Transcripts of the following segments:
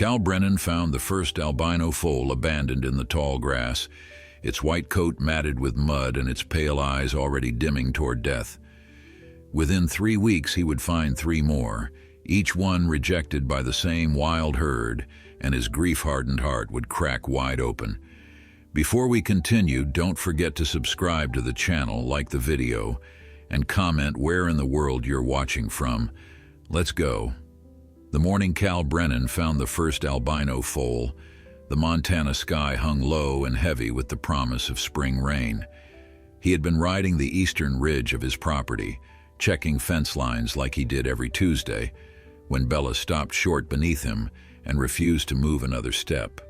Cal Brennan found the first albino foal abandoned in the tall grass, its white coat matted with mud and its pale eyes already dimming toward death. Within 3 weeks he would find 3 more, each one rejected by the same wild herd, and his grief-hardened heart would crack wide open. Before we continue, don't forget to subscribe to the channel, like the video, and comment where in the world you're watching from. Let's go. The morning Cal Brennan found the first albino foal, the Montana sky hung low and heavy with the promise of spring rain. He had been riding the eastern ridge of his property, checking fence lines like he did every Tuesday, when Bella stopped short beneath him and refused to move another step.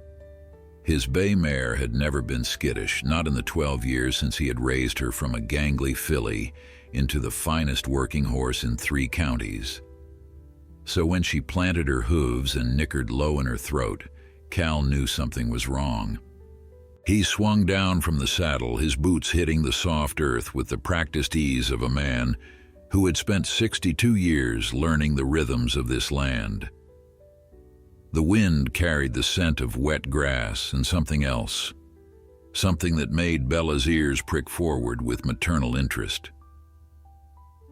His bay mare had never been skittish, not in the 12 years since he had raised her from a gangly filly into the finest working horse in 3 counties. So when she planted her hooves and nickered low in her throat, Cal knew something was wrong. He swung down from the saddle, his boots hitting the soft earth with the practiced ease of a man who had spent 62 years learning the rhythms of this land. The wind carried the scent of wet grass and something else, something that made Bella's ears prick forward with maternal interest.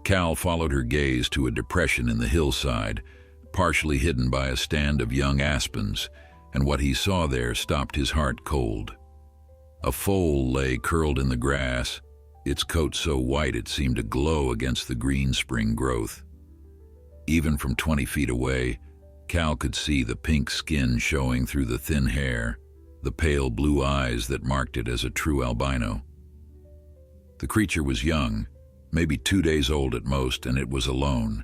Cal followed her gaze to a depression in the hillside, partially hidden by a stand of young aspens, and what he saw there stopped his heart cold. A foal lay curled in the grass, its coat so white it seemed to glow against the green spring growth. Even from 20 feet away, Cal could see the pink skin showing through the thin hair, the pale blue eyes that marked it as a true albino. The creature was young, maybe 2 days old at most, and it was alone.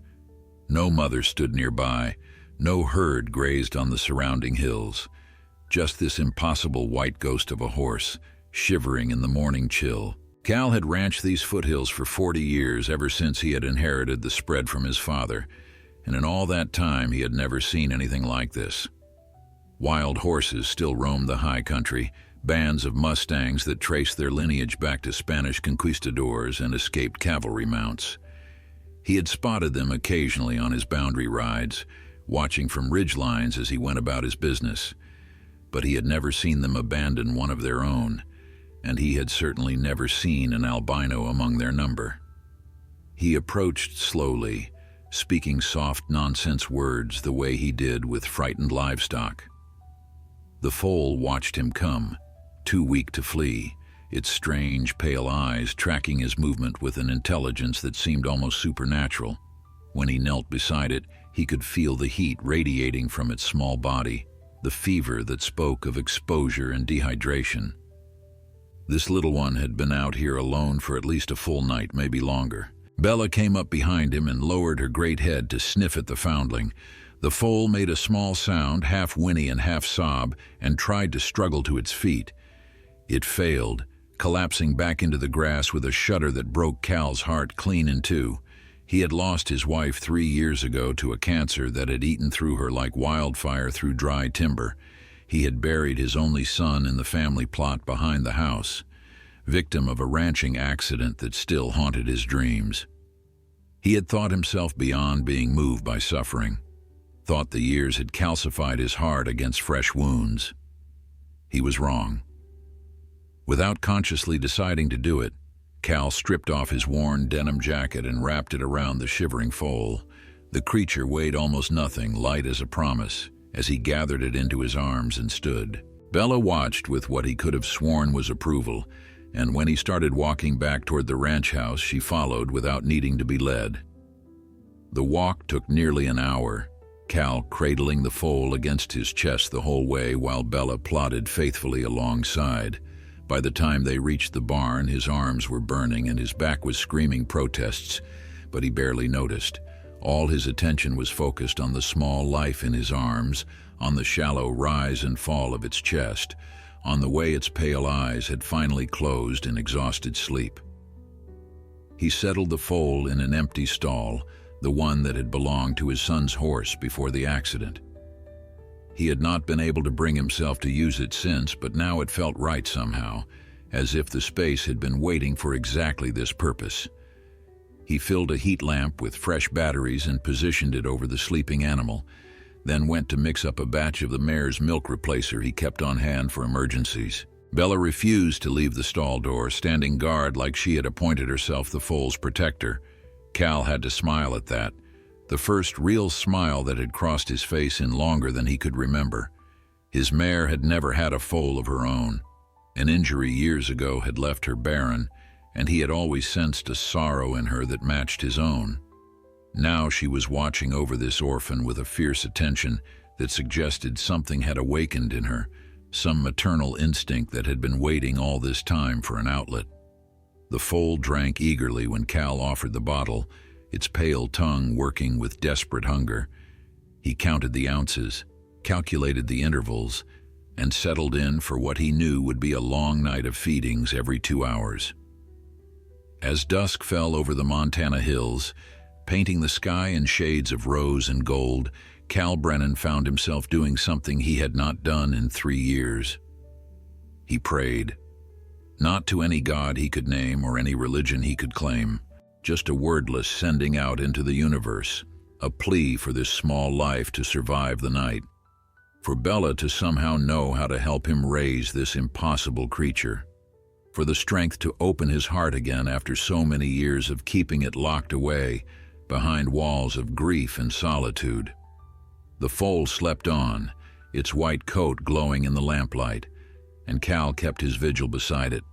No mother stood nearby, no herd grazed on the surrounding hills. Just this impossible white ghost of a horse, shivering in the morning chill. Cal had ranched these foothills for 40 years, ever since he had inherited the spread from his father, and in all that time he had never seen anything like this. Wild horses still roamed the high country, bands of mustangs that traced their lineage back to Spanish conquistadors and escaped cavalry mounts. He had spotted them occasionally on his boundary rides, watching from ridgelines as he went about his business, but he had never seen them abandon one of their own, and he had certainly never seen an albino among their number. He approached slowly, speaking soft nonsense words the way he did with frightened livestock. The foal watched him come, too weak to flee, its strange pale eyes tracking his movement with an intelligence that seemed almost supernatural. When he knelt beside it, he could feel the heat radiating from its small body, the fever that spoke of exposure and dehydration. This little one had been out here alone for at least a full night, maybe longer. Bella came up behind him and lowered her great head to sniff at the foundling. The foal made a small sound, half whinny and half sob, and tried to struggle to its feet. It failed, collapsing back into the grass with a shudder that broke Cal's heart clean in two. He had lost his wife 3 years ago to a cancer that had eaten through her like wildfire through dry timber. He had buried his only son in the family plot behind the house, victim of a ranching accident that still haunted his dreams. He had thought himself beyond being moved by suffering, thought the years had calcified his heart against fresh wounds. He was wrong. Without consciously deciding to do it, Cal stripped off his worn denim jacket and wrapped it around the shivering foal. The creature weighed almost nothing, light as a promise, as he gathered it into his arms and stood. Bella watched with what he could have sworn was approval, and when he started walking back toward the ranch house, she followed without needing to be led. The walk took nearly an hour, Cal cradling the foal against his chest the whole way while Bella plodded faithfully alongside. By the time they reached the barn, his arms were burning and his back was screaming protests, but he barely noticed. All his attention was focused on the small life in his arms, on the shallow rise and fall of its chest, on the way its pale eyes had finally closed in exhausted sleep. He settled the foal in an empty stall, the one that had belonged to his son's horse before the accident. He had not been able to bring himself to use it since, but now it felt right somehow, as if the space had been waiting for exactly this purpose. He filled a heat lamp with fresh batteries and positioned it over the sleeping animal. then went to mix up a batch of the mare's milk replacer he kept on hand for emergencies. Bella refused to leave the stall door, standing guard like she had appointed herself the foal's protector. Cal had to smile at that, the first real smile that had crossed his face in longer than he could remember. His mare had never had a foal of her own. An injury years ago had left her barren, and he had always sensed a sorrow in her that matched his own. Now she was watching over this orphan with a fierce attention that suggested something had awakened in her, some maternal instinct that had been waiting all this time for an outlet. The foal drank eagerly when Cal offered the bottle, its pale tongue working with desperate hunger. He counted the ounces, calculated the intervals, and settled in for what he knew would be a long night of feedings every 2 hours. As dusk fell over the Montana hills, painting the sky in shades of rose and gold, Cal Brennan found himself doing something he had not done in 3 years. He prayed. Not to any god he could name or any religion he could claim, just a wordless sending out into the universe, a plea for this small life to survive the night, for Bella to somehow know how to help him raise this impossible creature, for the strength to open his heart again after so many years of keeping it locked away behind walls of grief and solitude. The foal slept on, its white coat glowing in the lamplight, and Cal kept his vigil beside it.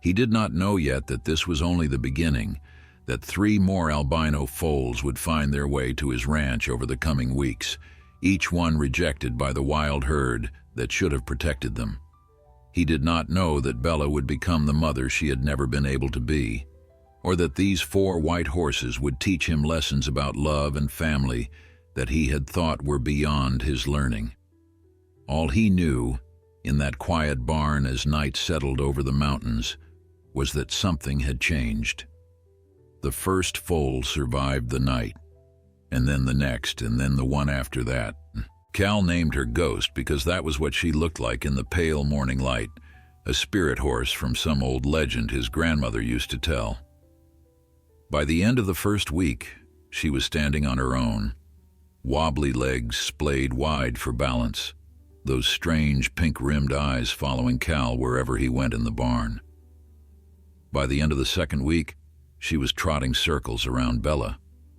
He did not know yet that this was only the beginning, that 3 more albino foals would find their way to his ranch over the coming weeks, each one rejected by the wild herd that should have protected them. He did not know that Bella would become the mother she had never been able to be, or that these 4 white horses would teach him lessons about love and family that he had thought were beyond his learning. All he knew, in that quiet barn as night settled over the mountains, was that something had changed. The first foal survived the night, and then the next, and then the one after that. Cal named her Ghost because that was what she looked like in the pale morning light, a spirit horse from some old legend his grandmother used to tell. By the end of the first week, she was standing on her own, wobbly legs splayed wide for balance, those strange pink-rimmed eyes following Cal wherever he went in the barn. By the end of the second week, she was trotting circles around Bella,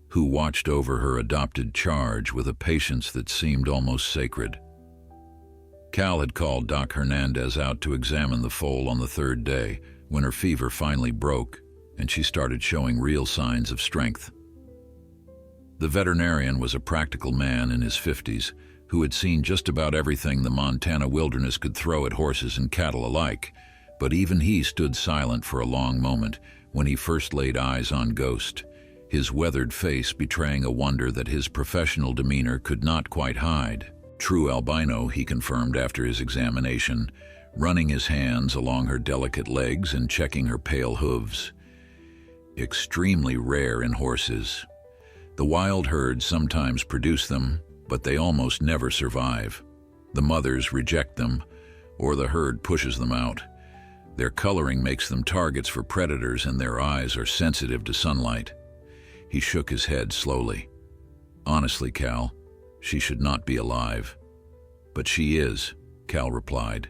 who watched over her adopted charge with a patience that seemed almost sacred. Cal had called Doc Hernandez out to examine the foal on the 3rd day, when her fever finally broke and she started showing real signs of strength. The veterinarian was a practical man in his 50s who had seen just about everything the Montana wilderness could throw at horses and cattle alike, but even he stood silent for a long moment when he first laid eyes on Ghost, his weathered face betraying a wonder that his professional demeanor could not quite hide. True albino, he confirmed after his examination, running his hands along her delicate legs and checking her pale hooves. Extremely rare in horses. The wild herds sometimes produce them, but they almost never survive. The mothers reject them, or the herd pushes them out. Their coloring makes them targets for predators, and their eyes are sensitive to sunlight. He shook his head slowly. Honestly, Cal, she should not be alive. But she is, Cal replied,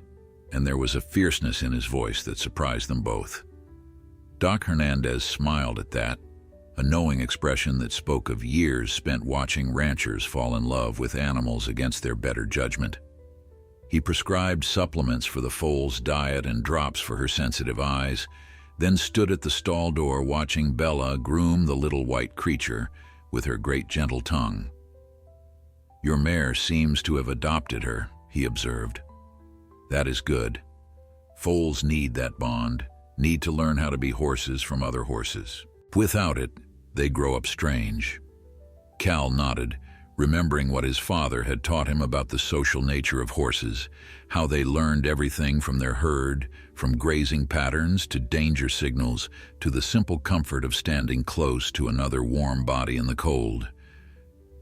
and there was a fierceness in his voice that surprised them both. Doc Hernandez smiled at that, a knowing expression that spoke of years spent watching ranchers fall in love with animals against their better judgment. He prescribed supplements for the foal's diet and drops for her sensitive eyes, then stood at the stall door watching Bella groom the little white creature with her great gentle tongue. "Your mare seems to have adopted her," he observed. "That is good. Foals need that bond, need to learn how to be horses from other horses. Without it, they grow up strange." Cal nodded, remembering what his father had taught him about the social nature of horses, how they learned everything from their herd, from grazing patterns to danger signals to the simple comfort of standing close to another warm body in the cold.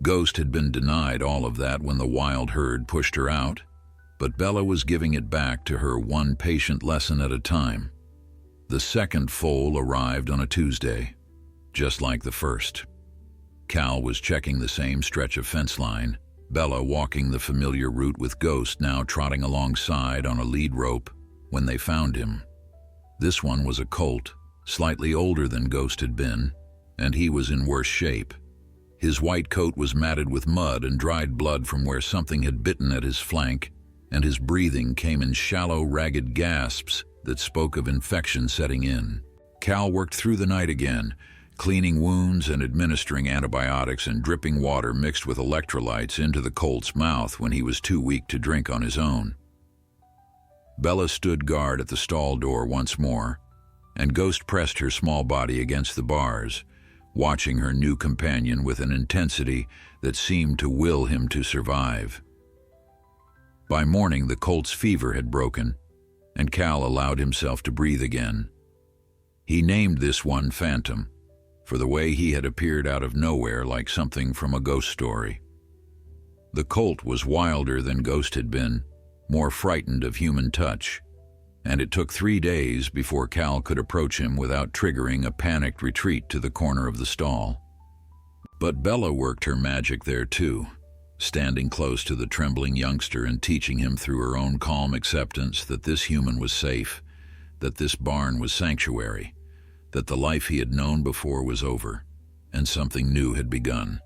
Ghost had been denied all of that when the wild herd pushed her out, but Bella was giving it back to her one patient lesson at a time. The second foal arrived on a Tuesday, just like the first. Cal was checking the same stretch of fence line, Bella walking the familiar route with Ghost now trotting alongside on a lead rope when they found him. This one was a colt, slightly older than Ghost had been, and he was in worse shape. His white coat was matted with mud and dried blood from where something had bitten at his flank, and his breathing came in shallow, ragged gasps that spoke of infection setting in. Cal worked through the night again, cleaning wounds and administering antibiotics and dripping water mixed with electrolytes into the colt's mouth when he was too weak to drink on his own. Bella stood guard at the stall door once more, and Ghost pressed her small body against the bars, watching her new companion with an intensity that seemed to will him to survive. By morning, the colt's fever had broken, and Cal allowed himself to breathe again. He named this one Phantom, for the way he had appeared out of nowhere like something from a ghost story. The colt was wilder than Ghost had been, more frightened of human touch, and it took 3 days before Cal could approach him without triggering a panicked retreat to the corner of the stall. But Bella worked her magic there too, standing close to the trembling youngster and teaching him through her own calm acceptance that this human was safe, that this barn was sanctuary, that the life he had known before was over, and something new had begun.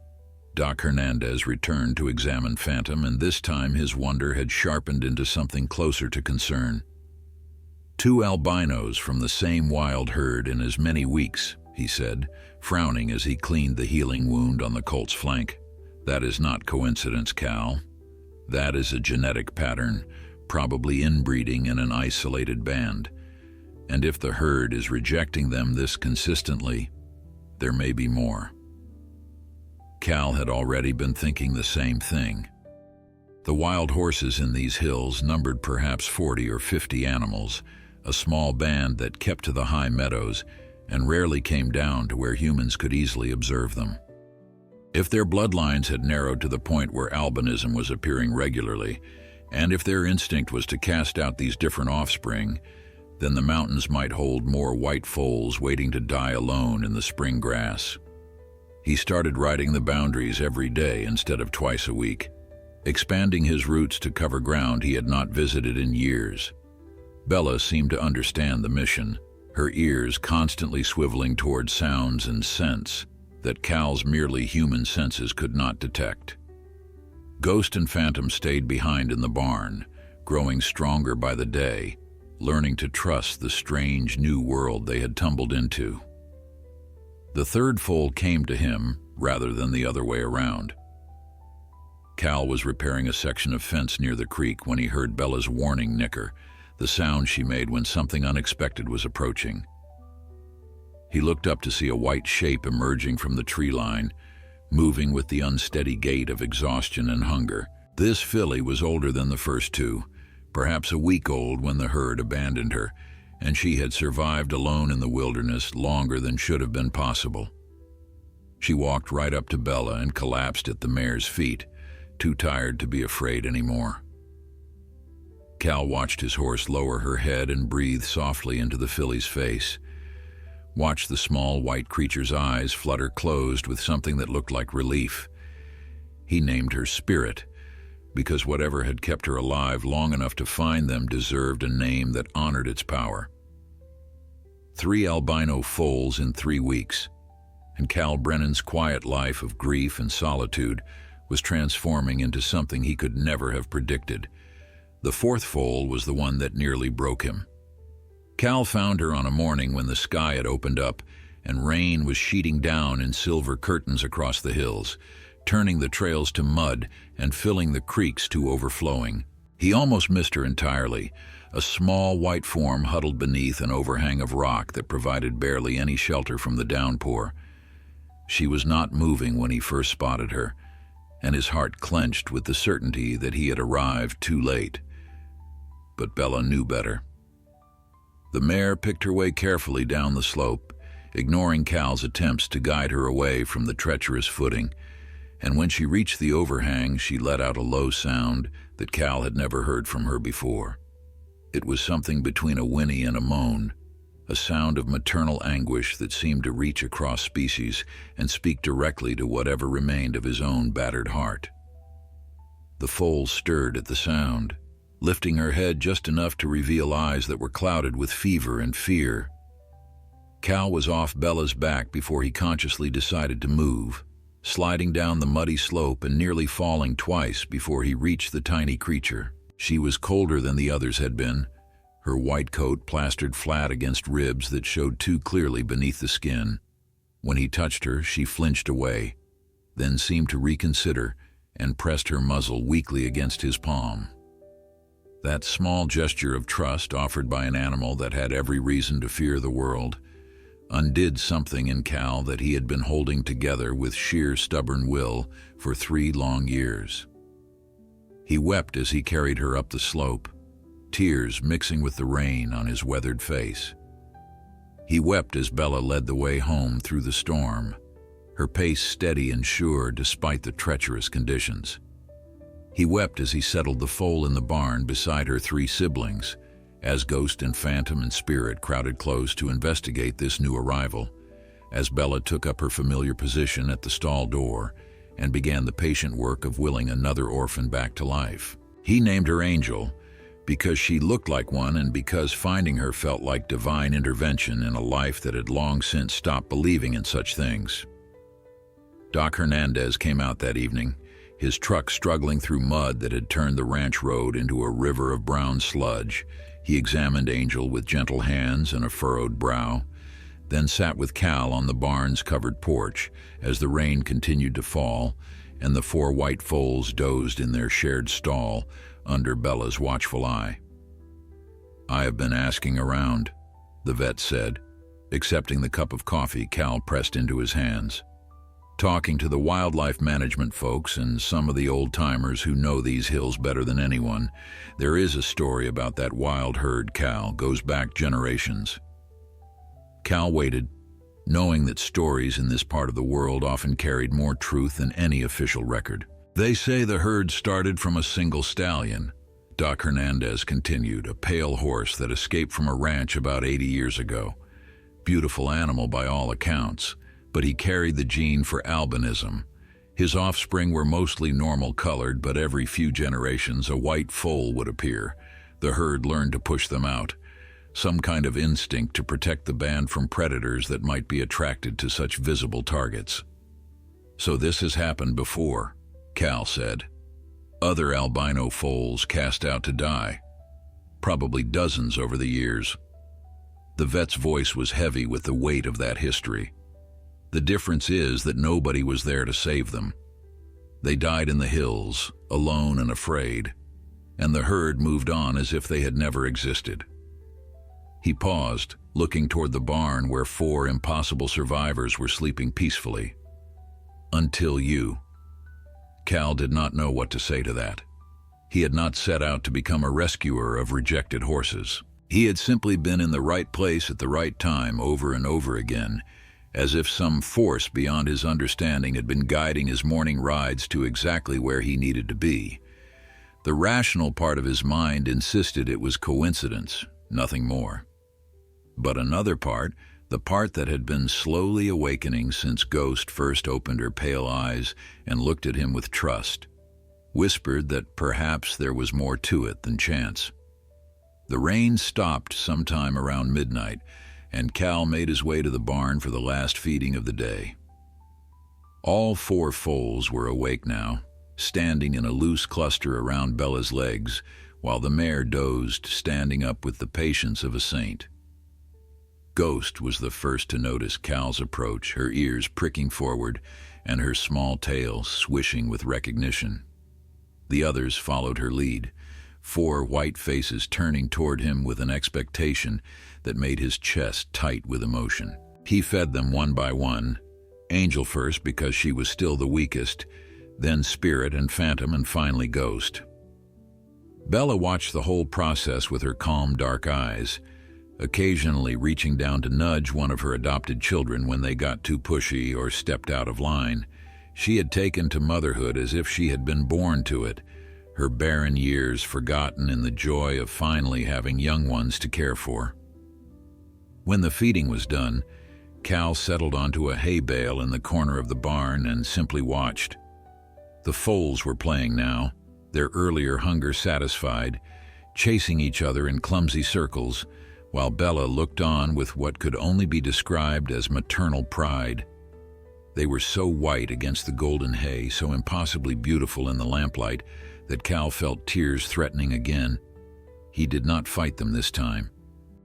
Doc Hernandez returned to examine Phantom, and this time his wonder had sharpened into something closer to concern. 2 albinos from the same wild herd in as many weeks, he said, frowning as he cleaned the healing wound on the colt's flank. That is not coincidence, Cal. That is a genetic pattern, probably inbreeding in an isolated band. And if the herd is rejecting them this consistently, there may be more. Cal had already been thinking the same thing. The wild horses in these hills numbered perhaps 40 or 50 animals, a small band that kept to the high meadows and rarely came down to where humans could easily observe them. If their bloodlines had narrowed to the point where albinism was appearing regularly, and if their instinct was to cast out these different offspring, then the mountains might hold more white foals waiting to die alone in the spring grass. He started riding the boundaries every day instead of twice a week, expanding his routes to cover ground he had not visited in years. Bella seemed to understand the mission, her ears constantly swiveling toward sounds and scents that Cal's merely human senses could not detect. Ghost and Phantom stayed behind in the barn, growing stronger by the day, learning to trust the strange new world they had tumbled into. The third foal came to him rather than the other way around. Cal was repairing a section of fence near the creek when he heard Bella's warning nicker, the sound she made when something unexpected was approaching. He looked up to see a white shape emerging from the tree line, moving with the unsteady gait of exhaustion and hunger. This filly was older than the first 2, perhaps a week old when the herd abandoned her, and she had survived alone in the wilderness longer than should have been possible. She walked right up to Bella and collapsed at the mare's feet, too tired to be afraid anymore. Cal watched his horse lower her head and breathe softly into the filly's face, watched the small white creature's eyes flutter closed with something that looked like relief. He named her Spirit, because whatever had kept her alive long enough to find them deserved a name that honored its power. 3 albino foals in 3 weeks, and Cal Brennan's quiet life of grief and solitude was transforming into something he could never have predicted. The 4th foal was the one that nearly broke him. Cal found her on a morning when the sky had opened up and rain was sheeting down in silver curtains across the hills, turning the trails to mud and filling the creeks to overflowing. He almost missed her entirely, a small white form huddled beneath an overhang of rock that provided barely any shelter from the downpour. She was not moving when he first spotted her, and his heart clenched with the certainty that he had arrived too late. But Bella knew better. The mare picked her way carefully down the slope, ignoring Cal's attempts to guide her away from the treacherous footing, and when she reached the overhang, she let out a low sound that Cal had never heard from her before. It was something between a whinny and a moan, a sound of maternal anguish that seemed to reach across species and speak directly to whatever remained of his own battered heart. The foal stirred at the sound, lifting her head just enough to reveal eyes that were clouded with fever and fear. Cal was off Bella's back before he consciously decided to move, sliding down the muddy slope and nearly falling twice before he reached the tiny creature. She was colder than the others had been, her white coat plastered flat against ribs that showed too clearly beneath the skin. When he touched her, she flinched away, then seemed to reconsider and pressed her muzzle weakly against his palm. That small gesture of trust offered by an animal that had every reason to fear the world undid something in Cal that he had been holding together with sheer stubborn will for 3 long years. He wept as he carried her up the slope, tears mixing with the rain on his weathered face. He wept as Bella led the way home through the storm, her pace steady and sure despite the treacherous conditions. He wept as he settled the foal in the barn beside her 3 siblings, as Ghost and Phantom and Spirit crowded close to investigate this new arrival, as Bella took up her familiar position at the stall door and began the patient work of willing another orphan back to life. He named her Angel because she looked like one and because finding her felt like divine intervention in a life that had long since stopped believing in such things. Doc Hernandez came out that evening, his truck struggling through mud that had turned the ranch road into a river of brown sludge. He examined Angel with gentle hands and a furrowed brow, then sat with Cal on the barn's covered porch as the rain continued to fall and the 4 white foals dozed in their shared stall under Bella's watchful eye. "I have been asking around," the vet said, accepting the cup of coffee Cal pressed into his hands. "Talking to the wildlife management folks and some of the old-timers who know these hills better than anyone. There is a story about that wild herd, Cal, goes back generations." Cal waited, knowing that stories in this part of the world often carried more truth than any official record. "They say the herd started from a single stallion," Doc Hernandez continued, "a pale horse that escaped from a ranch about 80 years ago. Beautiful animal by all accounts, but he carried the gene for albinism. His offspring were mostly normal-colored, but every few generations a white foal would appear. The herd learned to push them out, some kind of instinct to protect the band from predators that might be attracted to such visible targets." "So this has happened before," Cal said. "Other albino foals cast out to die. Probably dozens over the years." The vet's voice was heavy with the weight of that history. "The difference is that nobody was there to save them. They died in the hills, alone and afraid, and the herd moved on as if they had never existed." He paused, looking toward the barn where 4 impossible survivors were sleeping peacefully. "Until you." Cal did not know what to say to that. He had not set out to become a rescuer of rejected horses. He had simply been in the right place at the right time over and over again, as if some force beyond his understanding had been guiding his morning rides to exactly where he needed to be. The rational part of his mind insisted it was coincidence, nothing more. But another part, the part that had been slowly awakening since Ghost first opened her pale eyes and looked at him with trust, whispered that perhaps there was more to it than chance. The rain stopped sometime around midnight, and Cal made his way to the barn for the last feeding of the day. All 4 foals were awake now, standing in a loose cluster around Bella's legs, while the mare dozed, standing up with the patience of a saint. Ghost was the first to notice Cal's approach, her ears pricking forward and her small tail swishing with recognition. The others followed her lead, 4 white faces turning toward him with an expectation that made his chest tight with emotion. He fed them one by one, Angel first because she was still the weakest, then Spirit and Phantom, and finally Ghost. Bella watched the whole process with her calm, dark eyes, occasionally reaching down to nudge one of her adopted children when they got too pushy or stepped out of line. She had taken to motherhood as if she had been born to it, her barren years forgotten in the joy of finally having young ones to care for. When the feeding was done, Cal settled onto a hay bale in the corner of the barn and simply watched. The foals were playing now, their earlier hunger satisfied, chasing each other in clumsy circles, while Bella looked on with what could only be described as maternal pride. They were so white against the golden hay, so impossibly beautiful in the lamplight, that Cal felt tears threatening again. He did not fight them this time.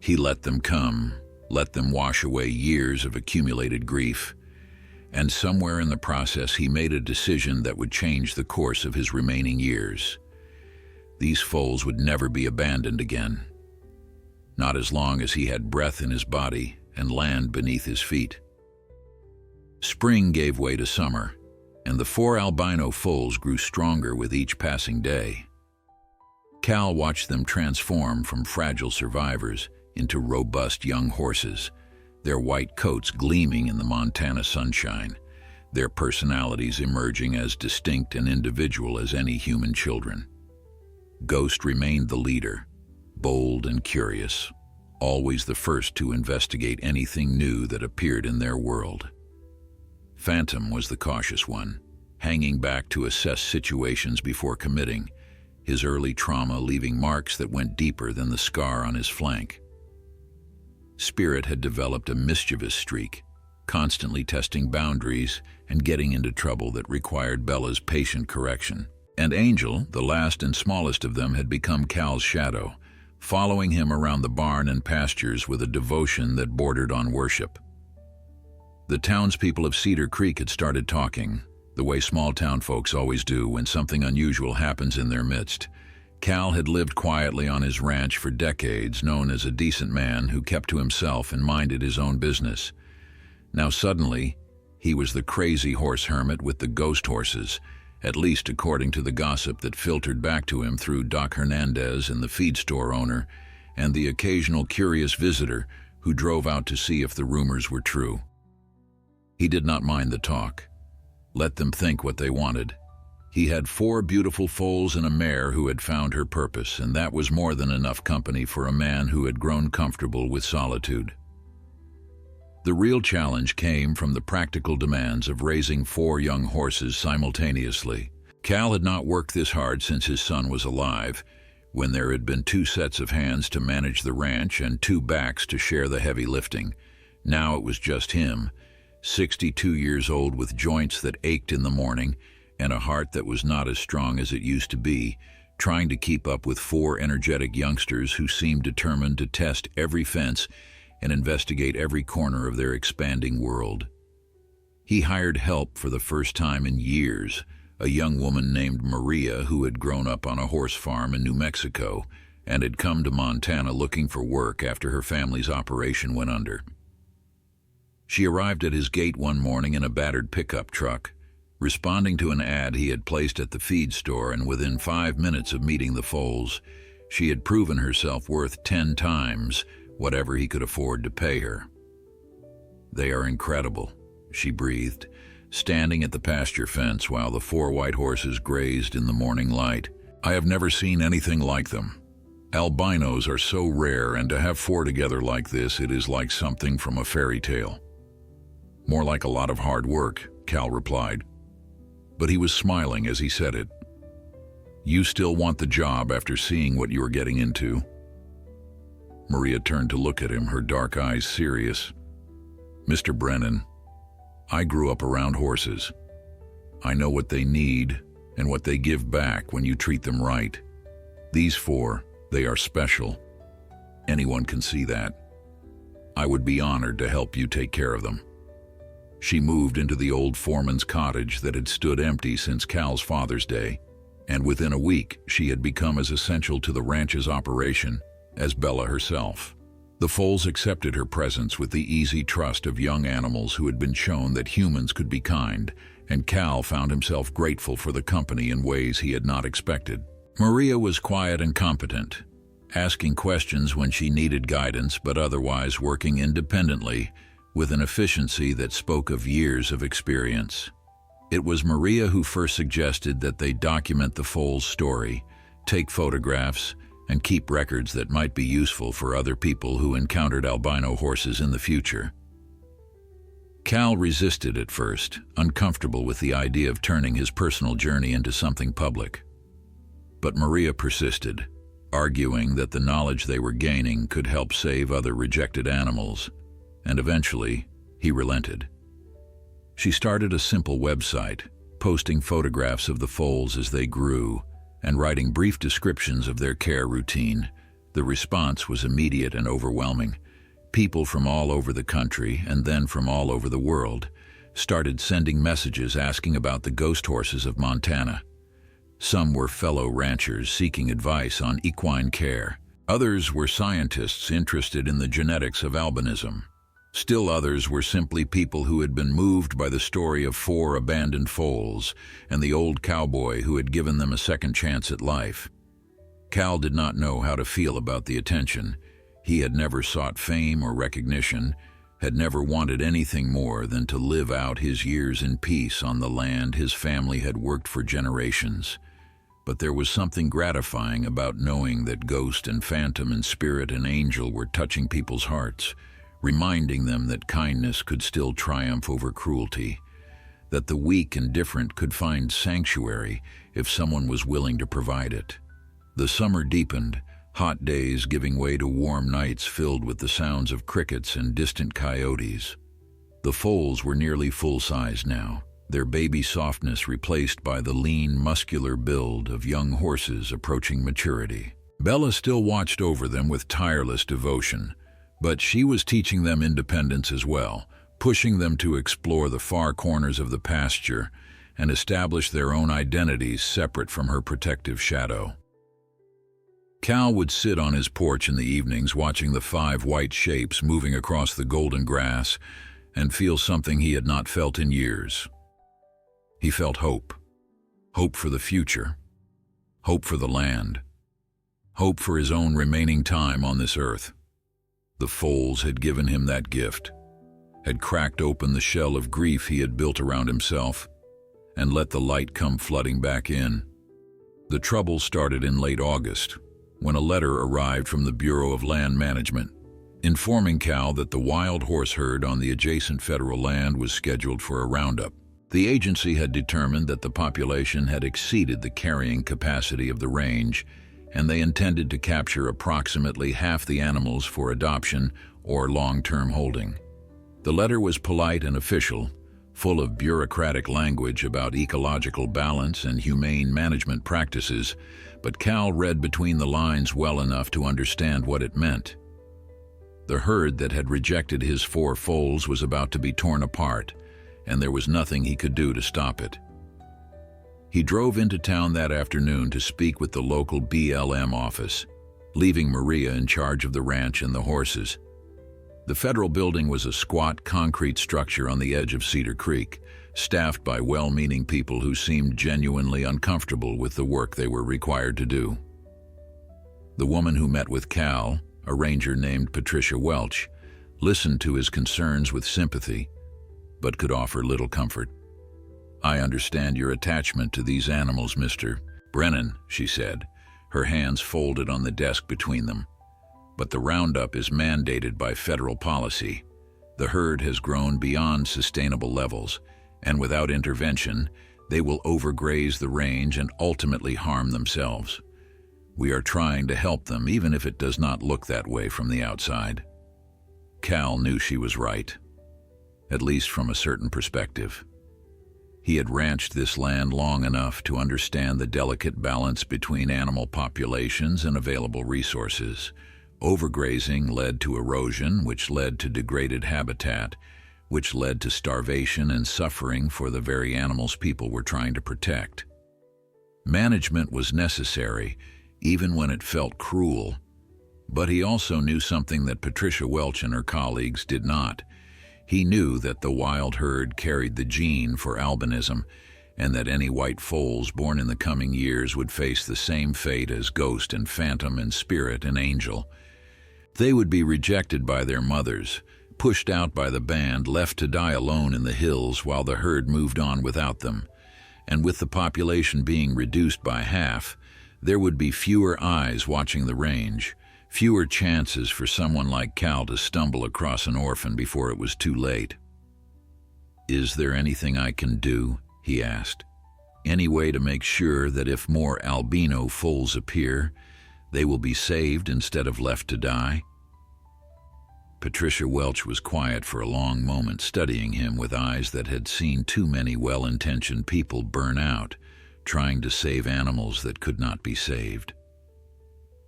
He let them come, let them wash away years of accumulated grief. And somewhere in the process he made a decision that would change the course of his remaining years. These foals would never be abandoned again. Not as long as he had breath in his body and land beneath his feet. Spring gave way to summer, and the 4 albino foals grew stronger with each passing day. Cal watched them transform from fragile survivors into robust young horses, their white coats gleaming in the Montana sunshine, their personalities emerging as distinct and individual as any human children. Ghost remained the leader, bold and curious, always the first to investigate anything new that appeared in their world. Phantom was the cautious one, hanging back to assess situations before committing, his early trauma leaving marks that went deeper than the scar on his flank. Spirit had developed a mischievous streak, constantly testing boundaries and getting into trouble that required Bella's patient correction. And Angel, the last and smallest of them, had become Cal's shadow, following him around the barn and pastures with a devotion that bordered on worship. The townspeople of Cedar Creek had started talking, the way small-town folks always do when something unusual happens in their midst. Cal had lived quietly on his ranch for decades, known as a decent man who kept to himself and minded his own business. Now suddenly, he was the crazy horse hermit with the ghost horses, at least according to the gossip that filtered back to him through Doc Hernandez and the feed store owner, and the occasional curious visitor who drove out to see if the rumors were true. He did not mind the talk. Let them think what they wanted. He had 4 beautiful foals and a mare who had found her purpose, and that was more than enough company for a man who had grown comfortable with solitude. The real challenge came from the practical demands of raising 4 young horses simultaneously. Cal had not worked this hard since his son was alive, when there had been 2 sets of hands to manage the ranch and 2 backs to share the heavy lifting. Now it was just him, 62 years old with joints that ached in the morning and a heart that was not as strong as it used to be, trying to keep up with 4 energetic youngsters who seemed determined to test every fence and investigate every corner of their expanding world. He hired help for the first time in years, a young woman named Maria who had grown up on a horse farm in New Mexico and had come to Montana looking for work after her family's operation went under. She arrived at his gate one morning in a battered pickup truck, responding to an ad he had placed at the feed store, and within 5 minutes of meeting the foals, she had proven herself worth 10 times whatever he could afford to pay her. "They are incredible," she breathed, standing at the pasture fence while the 4 white horses grazed in the morning light. "I have never seen anything like them. Albinos are so rare, and to have 4 together like this, it is like something from a fairy tale." "More like a lot of hard work," Cal replied. But he was smiling as he said it. "You still want the job after seeing what you were getting into?" Maria turned to look at him, her dark eyes serious. "Mr. Brennan, I grew up around horses. I know what they need and what they give back when you treat them right. These 4, they are special. Anyone can see that. I would be honored to help you take care of them." She moved into the old foreman's cottage that had stood empty since Cal's father's day, and within a week she had become as essential to the ranch's operation as Bella herself. The foals accepted her presence with the easy trust of young animals who had been shown that humans could be kind, and Cal found himself grateful for the company in ways he had not expected. Maria was quiet and competent, asking questions when she needed guidance, but otherwise working independently with an efficiency that spoke of years of experience. It was Maria who first suggested that they document the foal's story, take photographs, and keep records that might be useful for other people who encountered albino horses in the future. Cal resisted at first, uncomfortable with the idea of turning his personal journey into something public. But Maria persisted, arguing that the knowledge they were gaining could help save other rejected animals, and eventually, he relented. She started a simple website, posting photographs of the foals as they grew and writing brief descriptions of their care routine. The response was immediate and overwhelming. People from all over the country, and then from all over the world, started sending messages asking about the ghost horses of Montana. Some were fellow ranchers seeking advice on equine care. Others were scientists interested in the genetics of albinism. Still others were simply people who had been moved by the story of 4 abandoned foals and the old cowboy who had given them a second chance at life. Cal did not know how to feel about the attention. He had never sought fame or recognition, had never wanted anything more than to live out his years in peace on the land his family had worked for generations. But there was something gratifying about knowing that ghost and phantom and spirit and angel were touching people's hearts, reminding them that kindness could still triumph over cruelty, that the weak and different could find sanctuary if someone was willing to provide it. The summer deepened, hot days giving way to warm nights filled with the sounds of crickets and distant coyotes. The foals were nearly full-size now, their baby softness replaced by the lean, muscular build of young horses approaching maturity. Bella still watched over them with tireless devotion, but she was teaching them independence as well, pushing them to explore the far corners of the pasture and establish their own identities separate from her protective shadow. Cal would sit on his porch in the evenings watching the 5 white shapes moving across the golden grass and feel something he had not felt in years. He felt hope. Hope for the future. Hope for the land. Hope for his own remaining time on this earth. The foals had given him that gift, had cracked open the shell of grief he had built around himself, and let the light come flooding back in. The trouble started in late August, when a letter arrived from the Bureau of Land Management, informing Cal that the wild horse herd on the adjacent federal land was scheduled for a roundup. The agency had determined that the population had exceeded the carrying capacity of the range, and they intended to capture approximately half the animals for adoption or long-term holding. The letter was polite and official, full of bureaucratic language about ecological balance and humane management practices, but Cal read between the lines well enough to understand what it meant. The herd that had rejected his 4 foals was about to be torn apart, and there was nothing he could do to stop it. He drove into town that afternoon to speak with the local BLM office, leaving Maria in charge of the ranch and the horses. The federal building was a squat concrete structure on the edge of Cedar Creek, staffed by well-meaning people who seemed genuinely uncomfortable with the work they were required to do. The woman who met with Cal, a ranger named Patricia Welch, listened to his concerns with sympathy, but could offer little comfort. "I understand your attachment to these animals, Mr. Brennan," she said, her hands folded on the desk between them. "But the roundup is mandated by federal policy. The herd has grown beyond sustainable levels, and without intervention, they will overgraze the range and ultimately harm themselves. We are trying to help them, even if it does not look that way from the outside." Cal knew she was right, at least from a certain perspective. He had ranched this land long enough to understand the delicate balance between animal populations and available resources. Overgrazing led to erosion, which led to degraded habitat, which led to starvation and suffering for the very animals people were trying to protect. Management was necessary, even when it felt cruel, but he also knew something that Patricia Welch and her colleagues did not. He knew that the wild herd carried the gene for albinism, and that any white foals born in the coming years would face the same fate as ghost and phantom and spirit and angel. They would be rejected by their mothers, pushed out by the band, left to die alone in the hills while the herd moved on without them. And with the population being reduced by half, there would be fewer eyes watching the range, fewer chances for someone like Cal to stumble across an orphan before it was too late. "Is there anything I can do?" he asked. Any way to make sure that if more albino foals appear, they will be saved instead of left to die? Patricia Welch was quiet for a long moment, studying him with eyes that had seen too many well-intentioned people burn out, trying to save animals that could not be saved.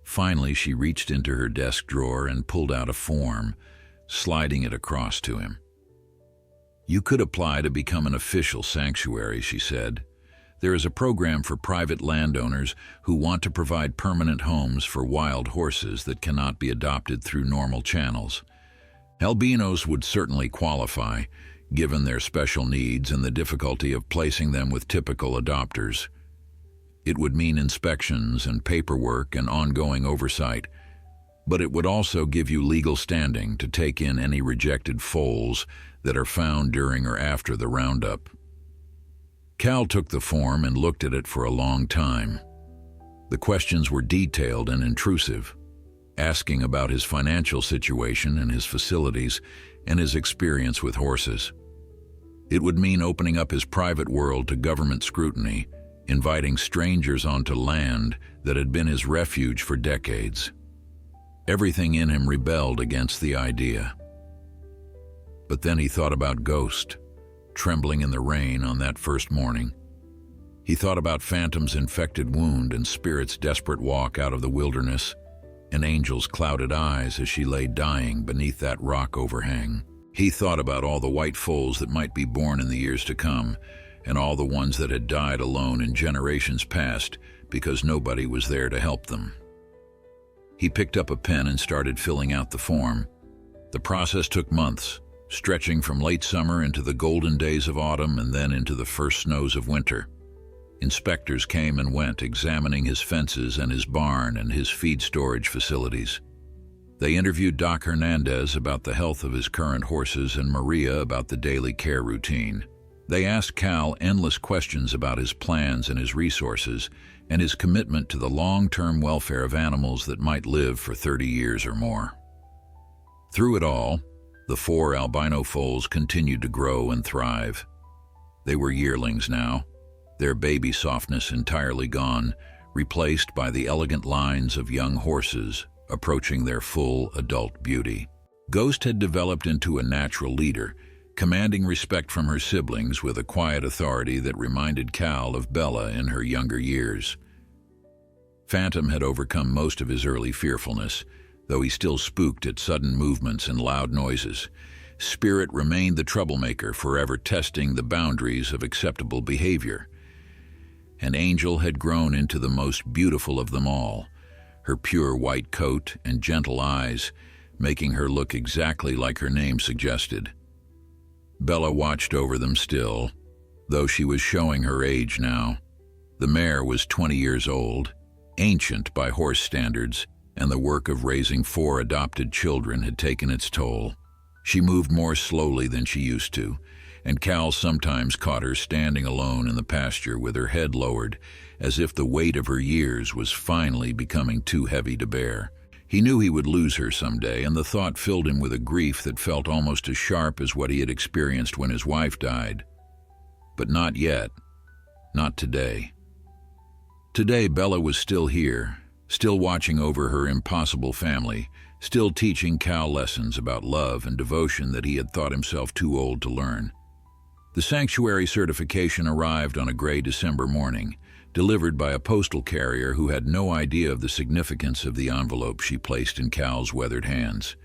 Finally, she reached into her desk drawer and pulled out a form, sliding it across to him. "You could apply to become an official sanctuary," she said. "There is a program for private landowners who want to provide permanent homes for wild horses that cannot be adopted through normal channels. Albinos would certainly qualify, given their special needs and the difficulty of placing them with typical adopters. It would mean inspections and paperwork and ongoing oversight, but it would also give you legal standing to take in any rejected foals that are found during or after the roundup." Cal took the form and looked at it for a long time. The questions were detailed and intrusive, asking about his financial situation and his facilities and his experience with horses. It would mean opening up his private world to government scrutiny, inviting strangers onto land that had been his refuge for decades. Everything in him rebelled against the idea. But then he thought about Ghost, trembling in the rain on that first morning. He thought about Phantom's infected wound and Spirit's desperate walk out of the wilderness, and Angel's clouded eyes as she lay dying beneath that rock overhang. He thought about all the white foals that might be born in the years to come, and all the ones that had died alone in generations past because nobody was there to help them. He picked up a pen and started filling out the form. The process took months, stretching from late summer into the golden days of autumn and then into the first snows of winter. Inspectors came and went, examining his fences and his barn and his feed storage facilities. They interviewed Doc Hernandez about the health of his current horses and Maria about the daily care routine. They asked Cal endless questions about his plans and his resources and his commitment to the long-term welfare of animals that might live for 30 years or more. Through it all, the 4 albino foals continued to grow and thrive. They were yearlings now, their baby softness entirely gone, replaced by the elegant lines of young horses approaching their full adult beauty. Ghost had developed into a natural leader, commanding respect from her siblings with a quiet authority that reminded Cal of Bella in her younger years. Phantom had overcome most of his early fearfulness, though he still spooked at sudden movements and loud noises. Spirit remained the troublemaker, forever testing the boundaries of acceptable behavior. And Angel had grown into the most beautiful of them all, her pure white coat and gentle eyes, making her look exactly like her name suggested. Bella watched over them still, though she was showing her age now. The mare was 20 years old, ancient by horse standards, and the work of raising 4 adopted children had taken its toll. She moved more slowly than she used to, and Cal sometimes caught her standing alone in the pasture with her head lowered, as if the weight of her years was finally becoming too heavy to bear. He knew he would lose her someday, and the thought filled him with a grief that felt almost as sharp as what he had experienced when his wife died. But not yet. Not today. Today, Bella was still here, still watching over her impossible family, still teaching Cal lessons about love and devotion that he had thought himself too old to learn. The sanctuary certification arrived on a gray December morning, delivered by a postal carrier who had no idea of the significance of the envelope she placed in Cal's weathered hands.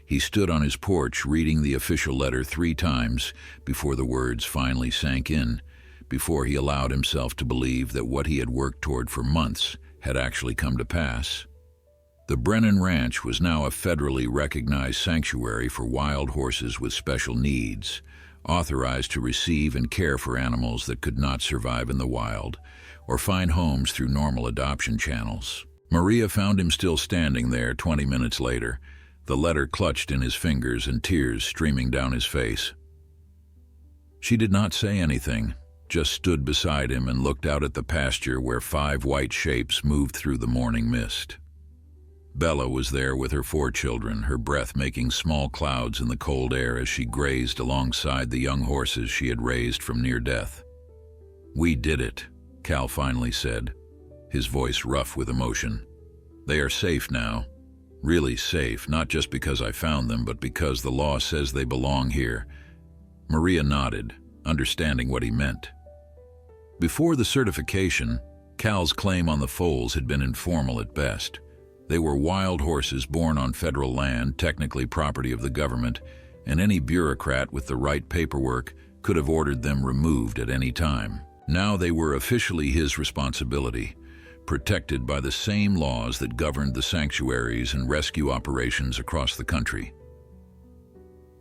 He stood on his porch reading the official letter 3 times before the words finally sank in, before he allowed himself to believe that what he had worked toward for months had actually come to pass. The Brennan Ranch was now a federally recognized sanctuary for wild horses with special needs, authorized to receive and care for animals that could not survive in the wild or find homes through normal adoption channels. Maria found him still standing there 20 minutes later, the letter clutched in his fingers and tears streaming down his face. She did not say anything, just stood beside him and looked out at the pasture where 5 white shapes moved through the morning mist. Bella was there with her 4 children, her breath making small clouds in the cold air as she grazed alongside the young horses she had raised from near death. "We did it," Cal finally said, his voice rough with emotion. "They are safe now. Really safe, not just because I found them, but because the law says they belong here." Maria nodded, understanding what he meant. Before the certification, Cal's claim on the foals had been informal at best. They were wild horses born on federal land, technically property of the government, and any bureaucrat with the right paperwork could have ordered them removed at any time. Now they were officially his responsibility, protected by the same laws that governed the sanctuaries and rescue operations across the country.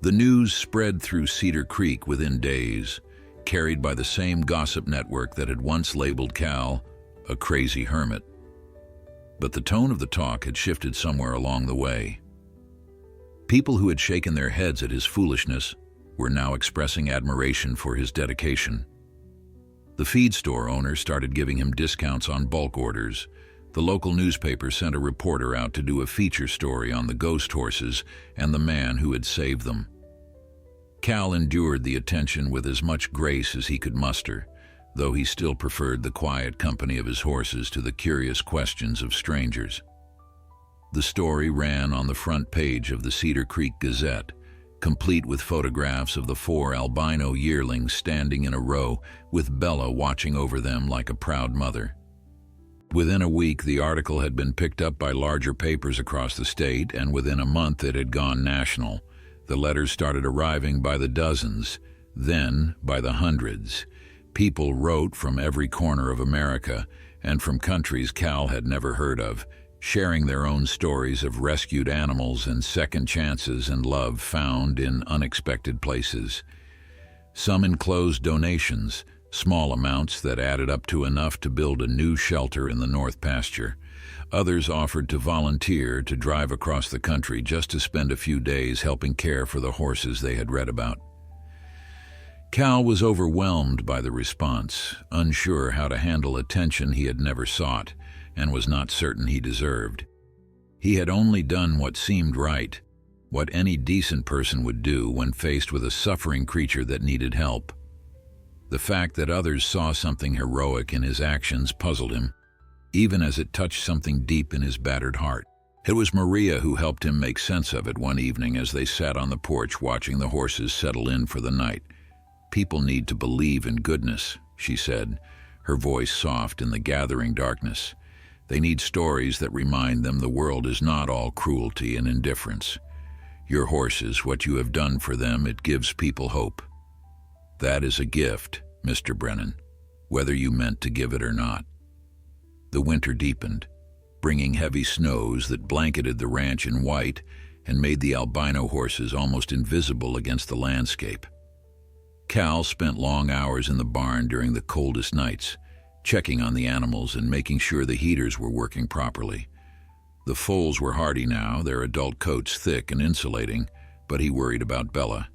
The news spread through Cedar Creek within days, carried by the same gossip network that had once labeled Cal a crazy hermit. But the tone of the talk had shifted somewhere along the way. People who had shaken their heads at his foolishness were now expressing admiration for his dedication. The feed store owner started giving him discounts on bulk orders. The local newspaper sent a reporter out to do a feature story on the ghost horses and the man who had saved them. Cal endured the attention with as much grace as he could muster, though he still preferred the quiet company of his horses to the curious questions of strangers. The story ran on the front page of the Cedar Creek Gazette, complete with photographs of the 4 albino yearlings standing in a row, with Bella watching over them like a proud mother. Within a week, the article had been picked up by larger papers across the state, and within a month it had gone national. The letters started arriving by the dozens, then by the hundreds. People wrote from every corner of America and from countries Cal had never heard of, sharing their own stories of rescued animals and second chances and love found in unexpected places. Some enclosed donations, small amounts that added up to enough to build a new shelter in the North Pasture. Others offered to volunteer to drive across the country just to spend a few days helping care for the horses they had read about. Cal was overwhelmed by the response, unsure how to handle attention he had never sought and was not certain he deserved. He had only done what seemed right, what any decent person would do when faced with a suffering creature that needed help. The fact that others saw something heroic in his actions puzzled him, even as it touched something deep in his battered heart. It was Maria who helped him make sense of it one evening as they sat on the porch watching the horses settle in for the night. "People need to believe in goodness," she said, her voice soft in the gathering darkness. "They need stories that remind them the world is not all cruelty and indifference. Your horses, what you have done for them, it gives people hope. That is a gift, Mr. Brennan, whether you meant to give it or not." The winter deepened, bringing heavy snows that blanketed the ranch in white and made the albino horses almost invisible against the landscape. Cal spent long hours in the barn during the coldest nights, checking on the animals and making sure the heaters were working properly. The foals were hardy now, their adult coats thick and insulating, but he worried about Bella.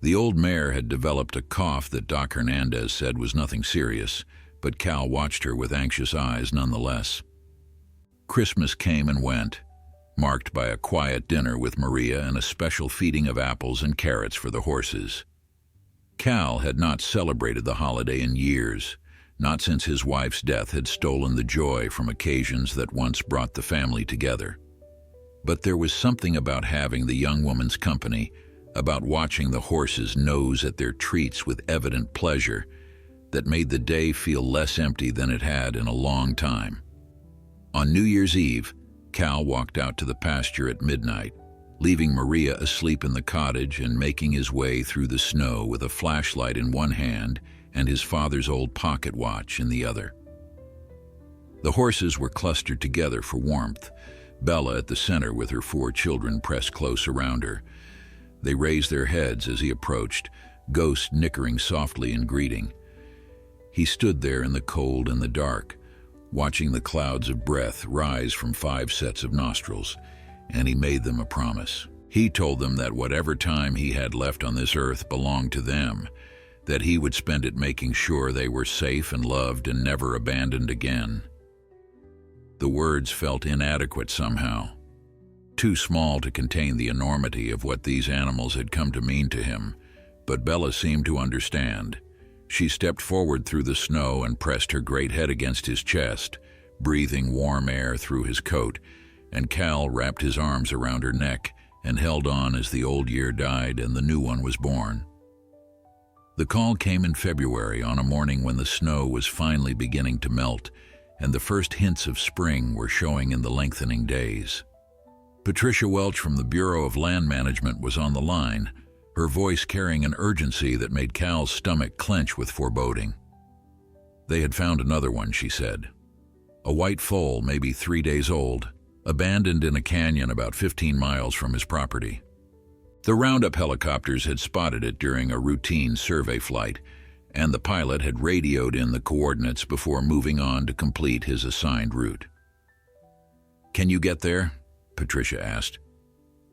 The old mare had developed a cough that Doc Hernandez said was nothing serious, but Cal watched her with anxious eyes nonetheless. Christmas came and went, marked by a quiet dinner with Maria and a special feeding of apples and carrots for the horses. Cal had not celebrated the holiday in years, not since his wife's death had stolen the joy from occasions that once brought the family together. But there was something about having the young woman's company, about watching the horses nose at their treats with evident pleasure, that made the day feel less empty than it had in a long time. On New Year's Eve, Cal walked out to the pasture at midnight, leaving Maria asleep in the cottage and making his way through the snow with a flashlight in one hand and his father's old pocket watch in the other. The horses were clustered together for warmth, Bella at the center with her 4 children pressed close around her. They raised their heads as he approached, Ghost nickering softly in greeting. He stood there in the cold and the dark, watching the clouds of breath rise from 5 sets of nostrils, and he made them a promise. He told them that whatever time he had left on this earth belonged to them, that he would spend it making sure they were safe and loved and never abandoned again. The words felt inadequate somehow, too small to contain the enormity of what these animals had come to mean to him, but Bella seemed to understand. She stepped forward through the snow and pressed her great head against his chest, breathing warm air through his coat, and Cal wrapped his arms around her neck and held on as the old year died and the new one was born. The call came in February on a morning when the snow was finally beginning to melt and the first hints of spring were showing in the lengthening days. Patricia Welch from the Bureau of Land Management was on the line, her voice carrying an urgency that made Cal's stomach clench with foreboding. They had found another one, she said. A white foal, maybe 3 days old, abandoned in a canyon about 15 miles from his property. The roundup helicopters had spotted it during a routine survey flight, and the pilot had radioed in the coordinates before moving on to complete his assigned route. "Can you get there?" Patricia asked.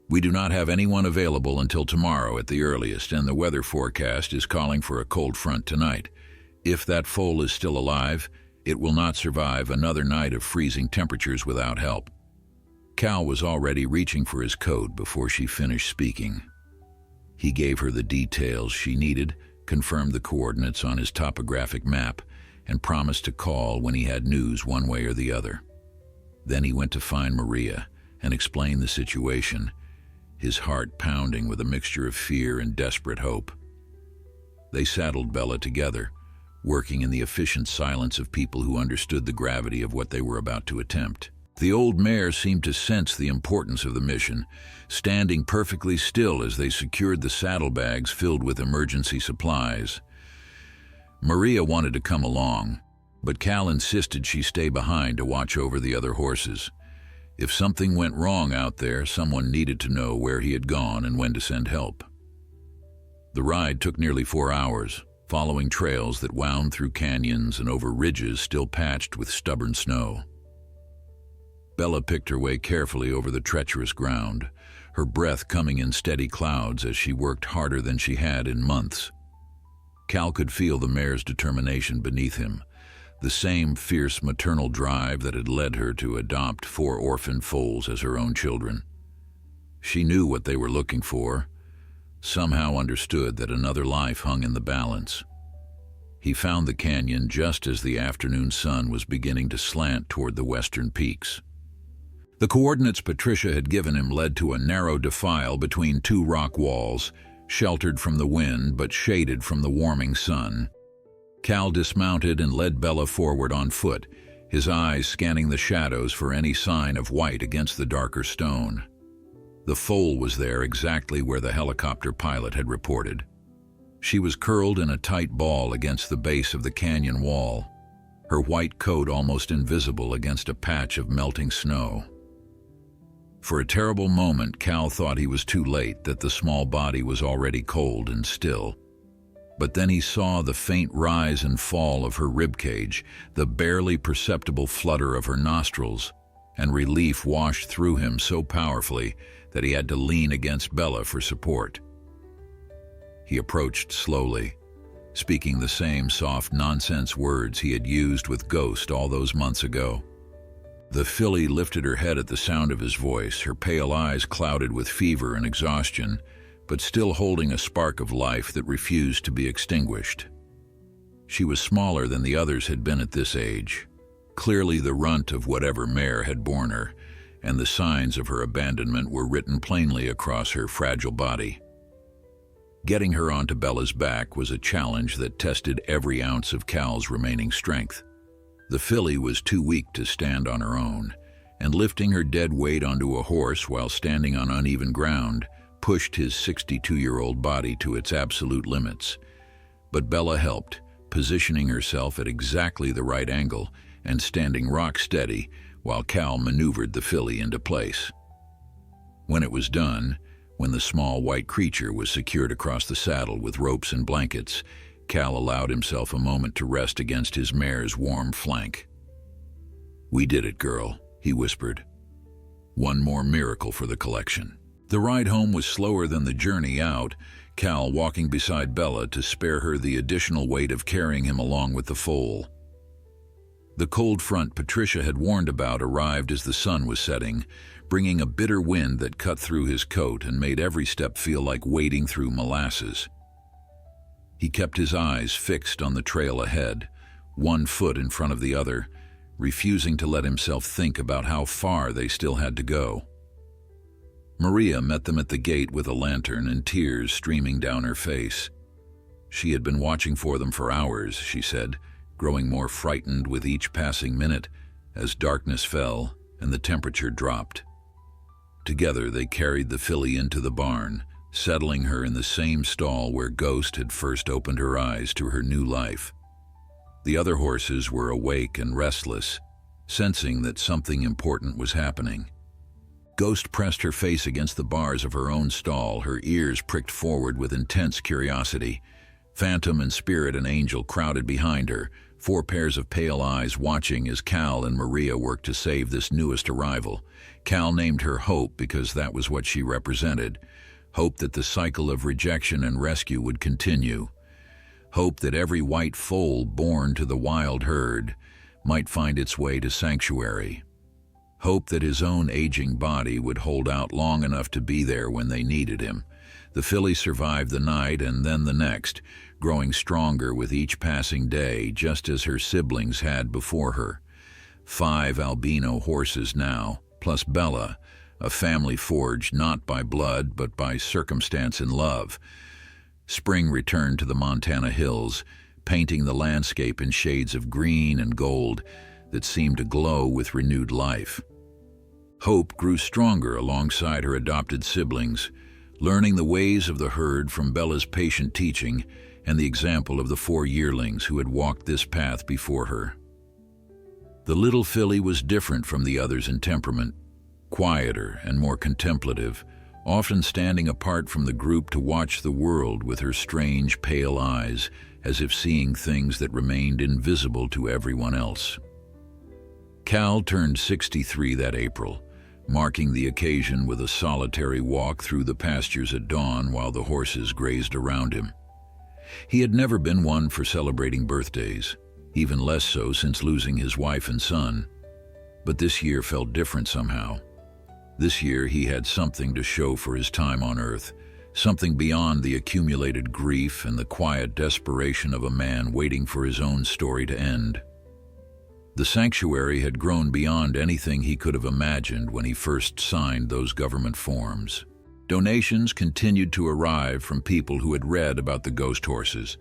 "We do not have anyone available until tomorrow at the earliest, and the weather forecast is calling for a cold front tonight. If that foal is still alive, it will not survive another night of freezing temperatures without help." Cal was already reaching for his coat before she finished speaking. He gave her the details she needed, confirmed the coordinates on his topographic map, and promised to call when he had news one way or the other. Then he went to find Maria and explain the situation, his heart pounding with a mixture of fear and desperate hope. They saddled Bella together, working in the efficient silence of people who understood the gravity of what they were about to attempt. The old mare seemed to sense the importance of the mission, standing perfectly still as they secured the saddlebags filled with emergency supplies. Maria wanted to come along, but Cal insisted she stay behind to watch over the other horses. If something went wrong out there, someone needed to know where he had gone and when to send help. The ride took nearly 4 hours, following trails that wound through canyons and over ridges still patched with stubborn snow. Bella picked her way carefully over the treacherous ground, her breath coming in steady clouds as she worked harder than she had in months. Cal could feel the mare's determination beneath him, the same fierce maternal drive that had led her to adopt 4 orphan foals as her own children. She knew what they were looking for, somehow understood that another life hung in the balance. He found the canyon just as the afternoon sun was beginning to slant toward the western peaks. The coordinates Patricia had given him led to a narrow defile between 2 rock walls, sheltered from the wind but shaded from the warming sun. Cal dismounted and led Bella forward on foot, his eyes scanning the shadows for any sign of white against the darker stone. The foal was there exactly where the helicopter pilot had reported. She was curled in a tight ball against the base of the canyon wall, her white coat almost invisible against a patch of melting snow. For a terrible moment, Cal thought he was too late, that the small body was already cold and still. But then he saw the faint rise and fall of her ribcage, the barely perceptible flutter of her nostrils, and relief washed through him so powerfully that he had to lean against Bella for support. He approached slowly, speaking the same soft nonsense words he had used with Ghost all those months ago. The filly lifted her head at the sound of his voice, her pale eyes clouded with fever and exhaustion, but still holding a spark of life that refused to be extinguished. She was smaller than the others had been at this age, clearly the runt of whatever mare had borne her, and the signs of her abandonment were written plainly across her fragile body. Getting her onto Bella's back was a challenge that tested every ounce of Cal's remaining strength. The filly was too weak to stand on her own, and lifting her dead weight onto a horse while standing on uneven ground pushed his 62-year-old body to its absolute limits. But Bella helped, positioning herself at exactly the right angle and standing rock steady while Cal maneuvered the filly into place. When it was done, when the small white creature was secured across the saddle with ropes and blankets, Cal allowed himself a moment to rest against his mare's warm flank. "We did it, girl," he whispered. "One more miracle for the collection." The ride home was slower than the journey out, Cal walking beside Bella to spare her the additional weight of carrying him along with the foal. The cold front Patricia had warned about arrived as the sun was setting, bringing a bitter wind that cut through his coat and made every step feel like wading through molasses. He kept his eyes fixed on the trail ahead, one foot in front of the other, refusing to let himself think about how far they still had to go. Maria met them at the gate with a lantern and tears streaming down her face. She had been watching for them for hours, she said, growing more frightened with each passing minute as darkness fell and the temperature dropped. Together they carried the filly into the barn, settling her in the same stall where Ghost had first opened her eyes to her new life. The other horses were awake and restless, sensing that something important was happening. Ghost pressed her face against the bars of her own stall, her ears pricked forward with intense curiosity. Phantom and Spirit and Angel crowded behind her, 4 pairs of pale eyes watching as Cal and Maria worked to save this newest arrival. Cal named her Hope because that was what she represented. Hope that the cycle of rejection and rescue would continue. Hope that every white foal born to the wild herd might find its way to sanctuary. Hope that his own aging body would hold out long enough to be there when they needed him. The filly survived the night and then the next, growing stronger with each passing day, just as her siblings had before her. 5 albino horses now, plus Bella, a family forged not by blood but by circumstance and love. Spring returned to the Montana hills, painting the landscape in shades of green and gold that seemed to glow with renewed life. Hope grew stronger alongside her adopted siblings, learning the ways of the herd from Bella's patient teaching and the example of the 4 yearlings who had walked this path before her. The little filly was different from the others in temperament, quieter and more contemplative, often standing apart from the group to watch the world with her strange, pale eyes, as if seeing things that remained invisible to everyone else. Cal turned 63 that April, marking the occasion with a solitary walk through the pastures at dawn while the horses grazed around him. He had never been one for celebrating birthdays, even less so since losing his wife and son. But this year felt different somehow. This year he had something to show for his time on Earth, something beyond the accumulated grief and the quiet desperation of a man waiting for his own story to end. The sanctuary had grown beyond anything he could have imagined when he first signed those government forms. Donations continued to arrive from people who had read about the ghost horses,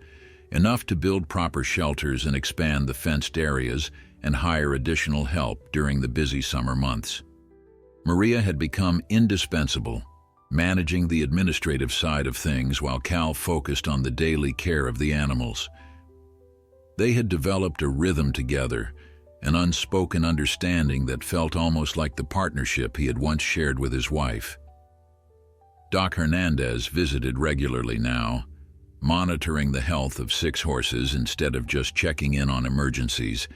enough to build proper shelters and expand the fenced areas and hire additional help during the busy summer months. Maria had become indispensable, managing the administrative side of things while Cal focused on the daily care of the animals. They had developed a rhythm together, an unspoken understanding that felt almost like the partnership he had once shared with his wife. Doc Hernandez visited regularly now, monitoring the health of 6 horses instead of just checking in on emergencies.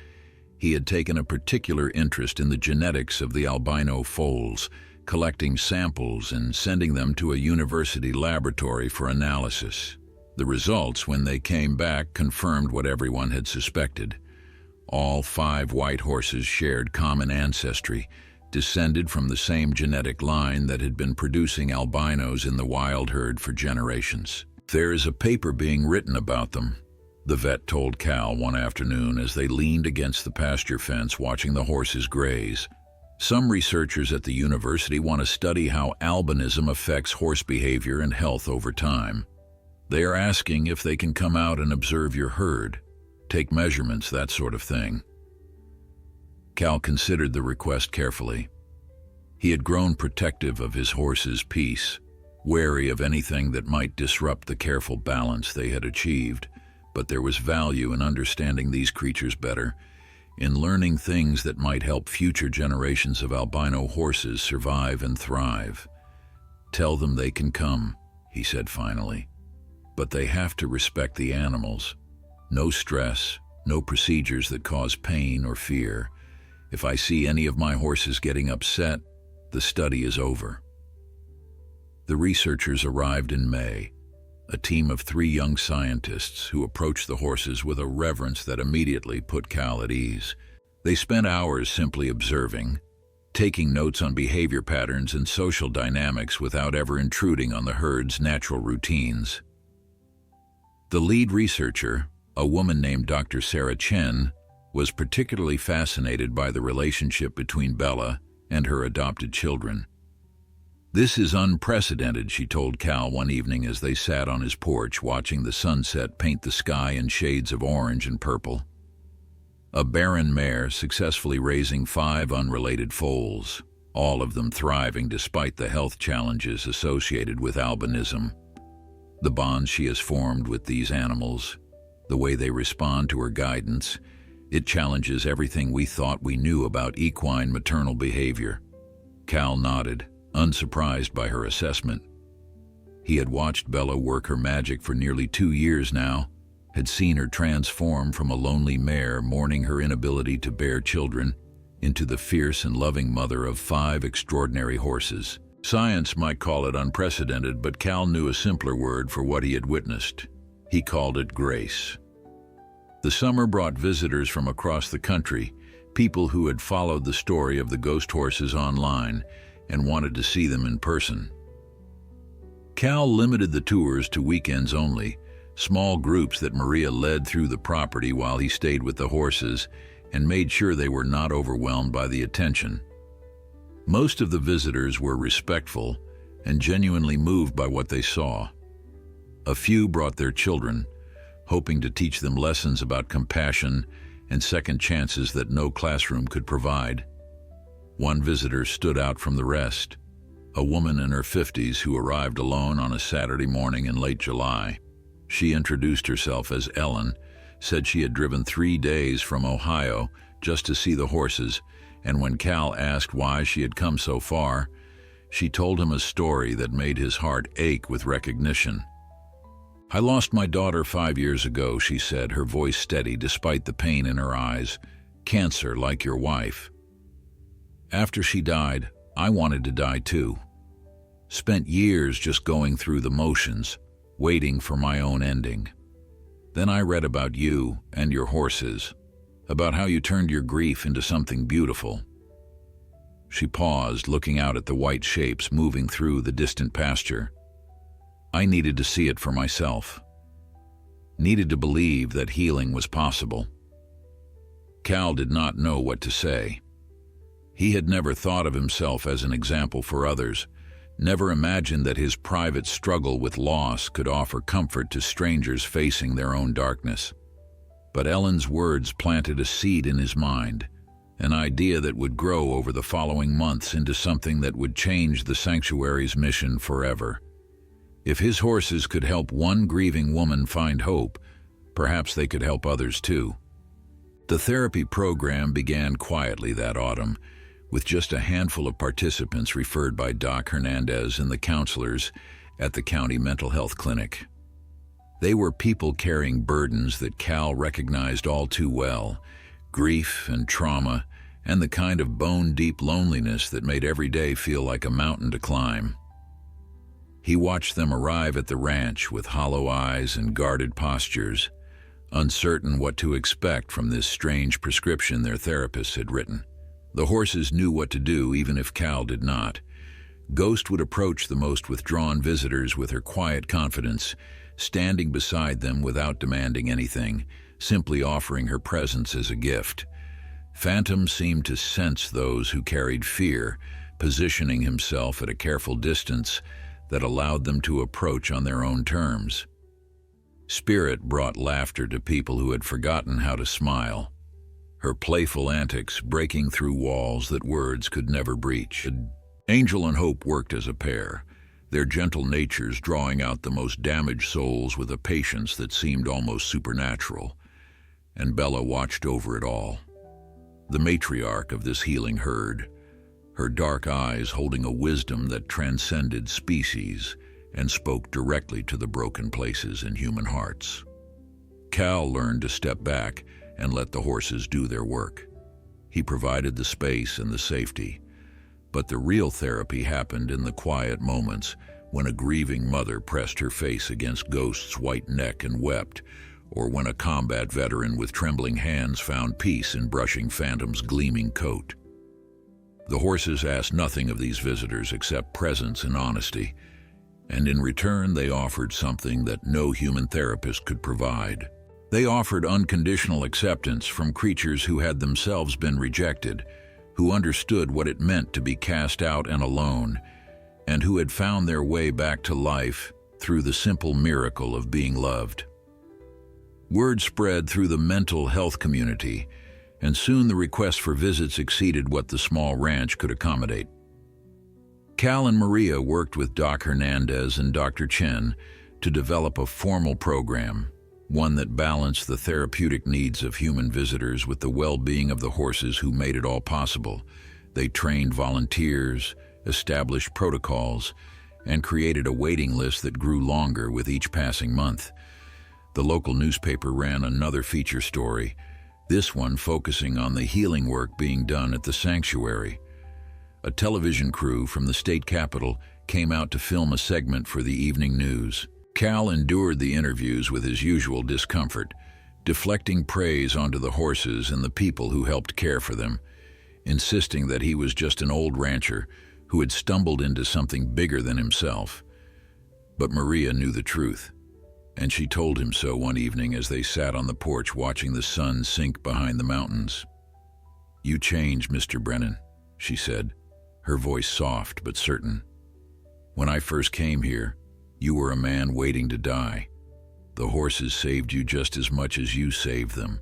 He had taken a particular interest in the genetics of the albino foals, collecting samples and sending them to a university laboratory for analysis. The results, when they came back, confirmed what everyone had suspected. All 5 white horses shared common ancestry, descended from the same genetic line that had been producing albinos in the wild herd for generations. "There is a paper being written about them," the vet told Cal one afternoon as they leaned against the pasture fence watching the horses graze. "Some researchers at the university want to study how albinism affects horse behavior and health over time. They are asking if they can come out and observe your herd, take measurements, that sort of thing." Cal considered the request carefully. He had grown protective of his horse's peace, wary of anything that might disrupt the careful balance they had achieved, but there was value in understanding these creatures better, in learning things that might help future generations of albino horses survive and thrive. "Tell them they can come," he said finally, "but they have to respect the animals. No stress, no procedures that cause pain or fear. If I see any of my horses getting upset, the study is over." The researchers arrived in May, a team of 3 young scientists who approached the horses with a reverence that immediately put Cal at ease. They spent hours simply observing, taking notes on behavior patterns and social dynamics without ever intruding on the herd's natural routines. The lead researcher, a woman named Dr. Sarah Chen, was particularly fascinated by the relationship between Bella and her adopted children. "This is unprecedented," she told Cal one evening as they sat on his porch watching the sunset paint the sky in shades of orange and purple. A barren mare successfully raising 5 unrelated foals, all of them thriving despite the health challenges associated with albinism. The bond she has formed with these animals, the way they respond to her guidance, it challenges everything we thought we knew about equine maternal behavior. Cal nodded, unsurprised by her assessment. He had watched Bella work her magic for nearly 2 years now, had seen her transform from a lonely mare mourning her inability to bear children into the fierce and loving mother of 5 extraordinary horses. Science might call it unprecedented, but Cal knew a simpler word for what he had witnessed. He called it grace. The summer brought visitors from across the country, people who had followed the story of the ghost horses online and wanted to see them in person. Cal limited the tours to weekends only, small groups that Maria led through the property while he stayed with the horses and made sure they were not overwhelmed by the attention. Most of the visitors were respectful and genuinely moved by what they saw. A few brought their children, hoping to teach them lessons about compassion and second chances that no classroom could provide. One visitor stood out from the rest, a woman in her 50s who arrived alone on a Saturday morning in late July. She introduced herself as Ellen, said she had driven 3 days from Ohio just to see the horses, and when Cal asked why she had come so far, she told him a story that made his heart ache with recognition. "I lost my daughter 5 years ago," she said, her voice steady despite the pain in her eyes. "Cancer, like your wife. After she died, I wanted to die too. Spent years just going through the motions, waiting for my own ending. Then I read about you and your horses, about how you turned your grief into something beautiful." She paused, looking out at the white shapes moving through the distant pasture. "I needed to see it for myself. Needed to believe that healing was possible." Cal did not know what to say. He had never thought of himself as an example for others, never imagined that his private struggle with loss could offer comfort to strangers facing their own darkness. But Ellen's words planted a seed in his mind, an idea that would grow over the following months into something that would change the sanctuary's mission forever. If his horses could help one grieving woman find hope, perhaps they could help others too. The therapy program began quietly that autumn, with just a handful of participants referred by Doc Hernandez and the counselors at the county mental health clinic. They were people carrying burdens that Cal recognized all too well, grief and trauma, and the kind of bone-deep loneliness that made every day feel like a mountain to climb. He watched them arrive at the ranch with hollow eyes and guarded postures, uncertain what to expect from this strange prescription their therapist had written. The horses knew what to do even if Cal did not. Ghost would approach the most withdrawn visitors with her quiet confidence, standing beside them without demanding anything, simply offering her presence as a gift. Phantom seemed to sense those who carried fear, positioning himself at a careful distance that allowed them to approach on their own terms. Spirit brought laughter to people who had forgotten how to smile, her playful antics breaking through walls that words could never breach. Angel and Hope worked as a pair, their gentle natures drawing out the most damaged souls with a patience that seemed almost supernatural. And Bella watched over it all, the matriarch of this healing herd, her dark eyes holding a wisdom that transcended species and spoke directly to the broken places in human hearts. Cal learned to step back and let the horses do their work. He provided the space and the safety, but the real therapy happened in the quiet moments when a grieving mother pressed her face against Ghost's white neck and wept, or when a combat veteran with trembling hands found peace in brushing Phantom's gleaming coat. The horses asked nothing of these visitors except presence and honesty, and in return they offered something that no human therapist could provide. They offered unconditional acceptance from creatures who had themselves been rejected, who understood what it meant to be cast out and alone, and who had found their way back to life through the simple miracle of being loved. Word spread through the mental health community, and soon the requests for visits exceeded what the small ranch could accommodate. Cal and Maria worked with Doc Hernandez and Dr. Chen to develop a formal program, one that balanced the therapeutic needs of human visitors with the well-being of the horses who made it all possible. They trained volunteers, established protocols, and created a waiting list that grew longer with each passing month. The local newspaper ran another feature story, this one focusing on the healing work being done at the sanctuary. A television crew from the state capitol came out to film a segment for the evening news. Cal endured the interviews with his usual discomfort, deflecting praise onto the horses and the people who helped care for them, insisting that he was just an old rancher who had stumbled into something bigger than himself. But Maria knew the truth, and she told him so one evening as they sat on the porch watching the sun sink behind the mountains. "You changed, Mr. Brennan," she said, her voice soft but certain. "When I first came here, you were a man waiting to die. The horses saved you just as much as you saved them.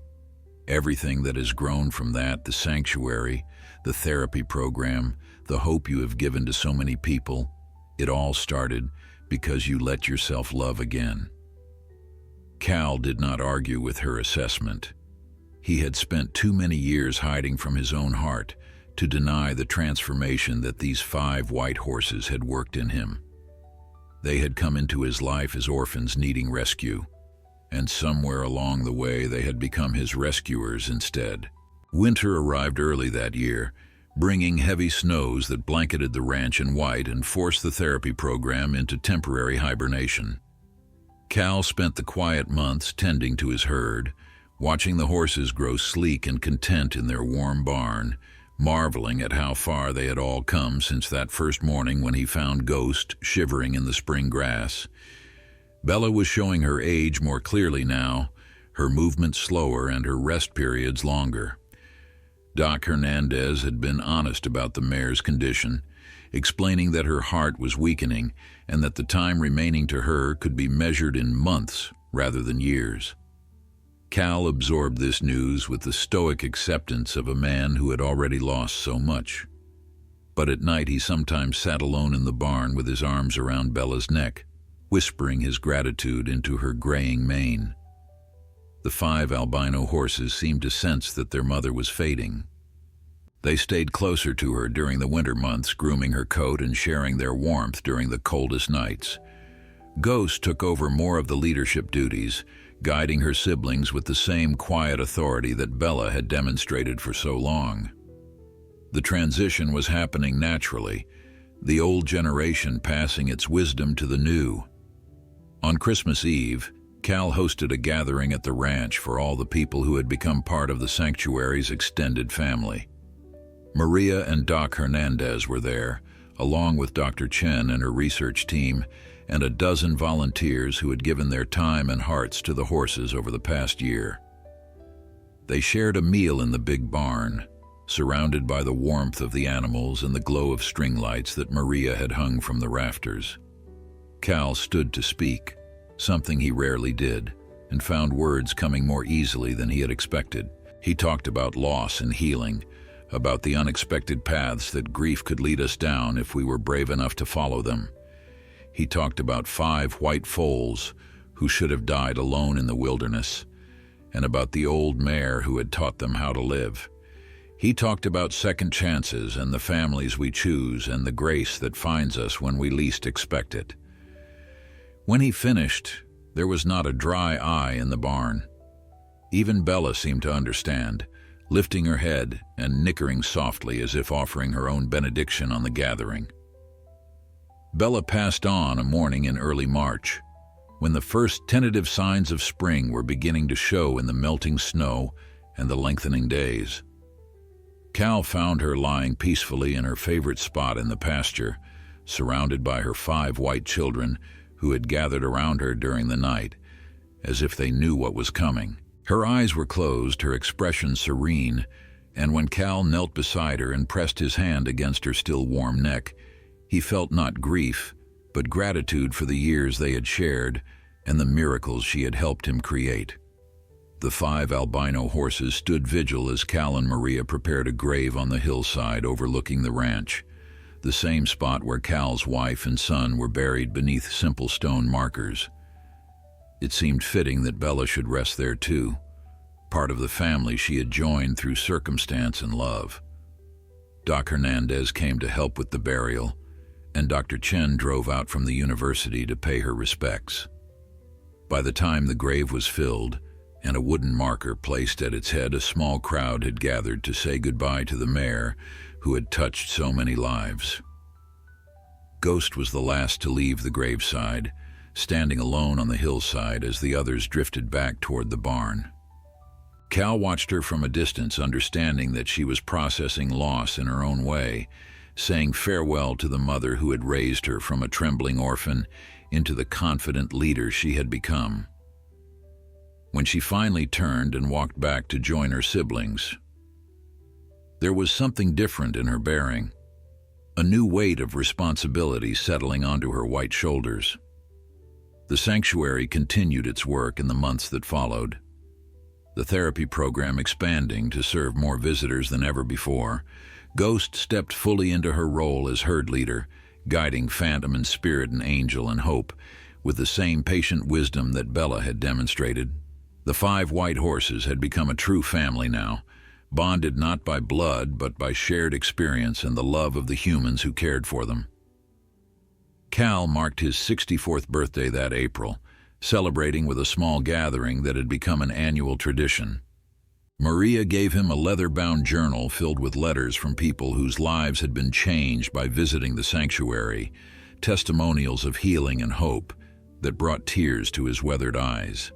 Everything that has grown from that, the sanctuary, the therapy program, the hope you have given to so many people, it all started because you let yourself love again." Cal did not argue with her assessment. He had spent too many years hiding from his own heart to deny the transformation that these 5 white horses had worked in him. They had come into his life as orphans needing rescue, and somewhere along the way they had become his rescuers instead. Winter arrived early that year, bringing heavy snows that blanketed the ranch in white and forced the therapy program into temporary hibernation. Cal spent the quiet months tending to his herd, watching the horses grow sleek and content in their warm barn, marveling at how far they had all come since that first morning when he found Ghost shivering in the spring grass. Bella was showing her age more clearly now, her movements slower and her rest periods longer. Doc Hernandez had been honest about the mare's condition, explaining that her heart was weakening and that the time remaining to her could be measured in months rather than years. Cal absorbed this news with the stoic acceptance of a man who had already lost so much. But at night he sometimes sat alone in the barn with his arms around Bella's neck, whispering his gratitude into her graying mane. The 5 albino horses seemed to sense that their mother was fading. They stayed closer to her during the winter months, grooming her coat and sharing their warmth during the coldest nights. Ghost took over more of the leadership duties, guiding her siblings with the same quiet authority that Bella had demonstrated for so long. The transition was happening naturally, the old generation passing its wisdom to the new. On Christmas Eve, Cal hosted a gathering at the ranch for all the people who had become part of the sanctuary's extended family. Maria and Doc Hernandez were there, along with Dr. Chen and her research team, and a dozen volunteers who had given their time and hearts to the horses over the past year. They shared a meal in the big barn, surrounded by the warmth of the animals and the glow of string lights that Maria had hung from the rafters. Cal stood to speak, something he rarely did, and found words coming more easily than he had expected. He talked about loss and healing, about the unexpected paths that grief could lead us down if we were brave enough to follow them. He talked about 5 white foals who should have died alone in the wilderness, and about the old mare who had taught them how to live. He talked about second chances and the families we choose and the grace that finds us when we least expect it. When he finished, there was not a dry eye in the barn. Even Bella seemed to understand, lifting her head and nickering softly as if offering her own benediction on the gathering. Bella passed on a morning in early March, when the first tentative signs of spring were beginning to show in the melting snow and the lengthening days. Cal found her lying peacefully in her favorite spot in the pasture, surrounded by her 5 white children who had gathered around her during the night, as if they knew what was coming. Her eyes were closed, her expression serene, and when Cal knelt beside her and pressed his hand against her still warm neck, he felt not grief, but gratitude for the years they had shared and the miracles she had helped him create. The 5 albino horses stood vigil as Cal and Maria prepared a grave on the hillside overlooking the ranch, the same spot where Cal's wife and son were buried beneath simple stone markers. It seemed fitting that Bella should rest there too, part of the family she had joined through circumstance and love. Doc Hernandez came to help with the burial, and Dr. Chen drove out from the university to pay her respects. By the time the grave was filled and a wooden marker placed at its head, a small crowd had gathered to say goodbye to the Mare who had touched so many lives. Ghost was the last to leave the graveside, standing alone on the hillside as the others drifted back toward the barn. Cal watched her from a distance, understanding that she was processing loss in her own way, saying farewell to the mother who had raised her from a trembling orphan into the confident leader she had become. When she finally turned and walked back to join her siblings, there was something different in her bearing, a new weight of responsibility settling onto her white shoulders. The sanctuary continued its work in the months that followed, the therapy program expanding to serve more visitors than ever before. Ghost stepped fully into her role as herd leader, guiding Phantom and Spirit and Angel and Hope with the same patient wisdom that Bella had demonstrated. The 5 white horses had become a true family now, bonded not by blood but by shared experience and the love of the humans who cared for them. Cal marked his 64th birthday that April, celebrating with a small gathering that had become an annual tradition. Maria gave him a leather-bound journal filled with letters from people whose lives had been changed by visiting the sanctuary, testimonials of healing and hope that brought tears to his weathered eyes.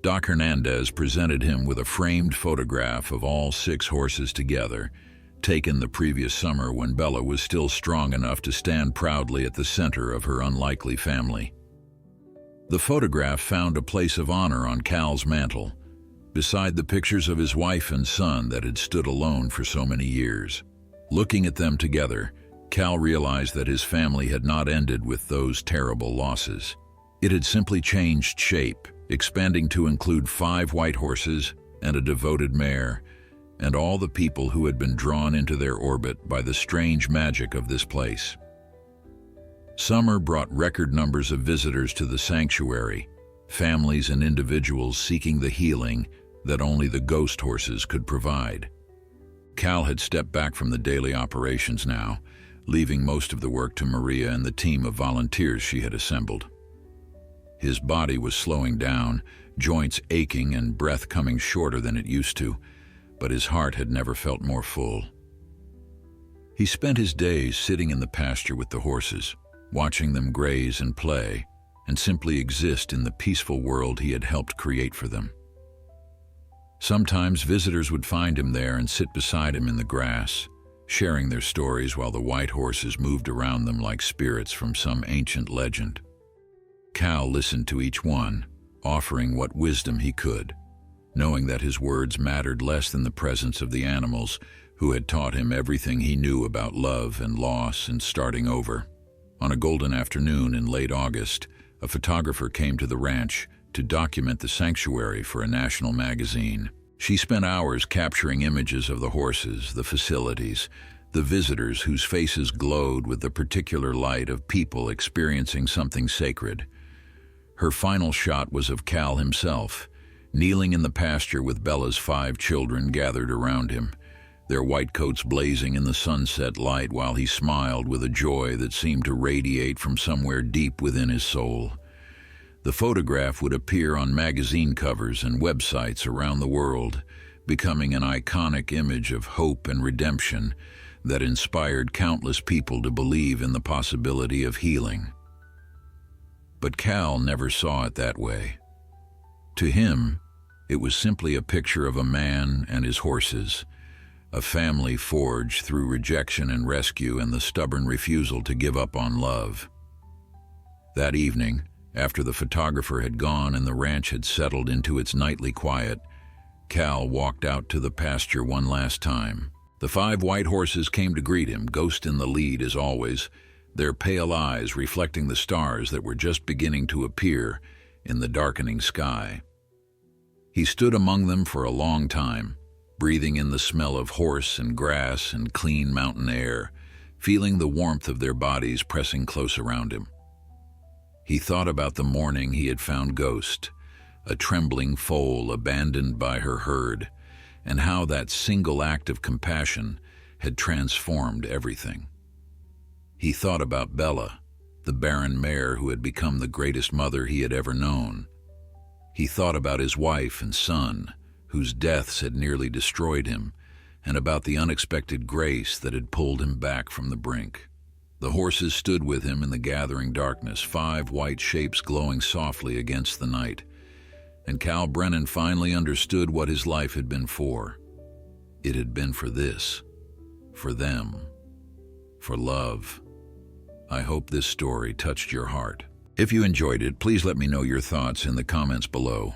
Doc Hernandez presented him with a framed photograph of all 6 horses together, taken the previous summer when Bella was still strong enough to stand proudly at the center of her unlikely family. The photograph found a place of honor on Cal's mantle, beside the pictures of his wife and son that had stood alone for so many years. Looking at them together, Cal realized that his family had not ended with those terrible losses. It had simply changed shape, expanding to include 5 white horses and a devoted mare, and all the people who had been drawn into their orbit by the strange magic of this place. Summer brought record numbers of visitors to the sanctuary, families and individuals seeking the healing that only the ghost horses could provide. Cal had stepped back from the daily operations now, leaving most of the work to Maria and the team of volunteers she had assembled. His body was slowing down, joints aching and breath coming shorter than it used to, but his heart had never felt more full. He spent his days sitting in the pasture with the horses, watching them graze and play, and simply exist in the peaceful world he had helped create for them. Sometimes visitors would find him there and sit beside him in the grass, sharing their stories while the white horses moved around them like spirits from some ancient legend. Cal listened to each one, offering what wisdom he could, knowing that his words mattered less than the presence of the animals who had taught him everything he knew about love and loss and starting over. On a golden afternoon in late August, a photographer came to the ranch to document the sanctuary for a national magazine. She spent hours capturing images of the horses, the facilities, the visitors whose faces glowed with the particular light of people experiencing something sacred. Her final shot was of Cal himself, kneeling in the pasture with Bella's 5 children gathered around him, their white coats blazing in the sunset light while he smiled with a joy that seemed to radiate from somewhere deep within his soul. The photograph would appear on magazine covers and websites around the world, becoming an iconic image of hope and redemption that inspired countless people to believe in the possibility of healing. But Cal never saw it that way. To him, it was simply a picture of a man and his horses, a family forged through rejection and rescue and the stubborn refusal to give up on love. That evening, after the photographer had gone and the ranch had settled into its nightly quiet, Cal walked out to the pasture one last time. The 5 white horses came to greet him, Ghost in the lead as always, their pale eyes reflecting the stars that were just beginning to appear in the darkening sky. He stood among them for a long time, breathing in the smell of horse and grass and clean mountain air, feeling the warmth of their bodies pressing close around him. He thought about the morning he had found Ghost, a trembling foal abandoned by her herd, and how that single act of compassion had transformed everything. He thought about Bella, the barren mare who had become the greatest mother he had ever known. He thought about his wife and son, whose deaths had nearly destroyed him, and about the unexpected grace that had pulled him back from the brink. The horses stood with him in the gathering darkness, 5 white shapes glowing softly against the night, and Cal Brennan finally understood what his life had been for. It had been for this, for them, for love. I hope this story touched your heart. If you enjoyed it, please let me know your thoughts in the comments below.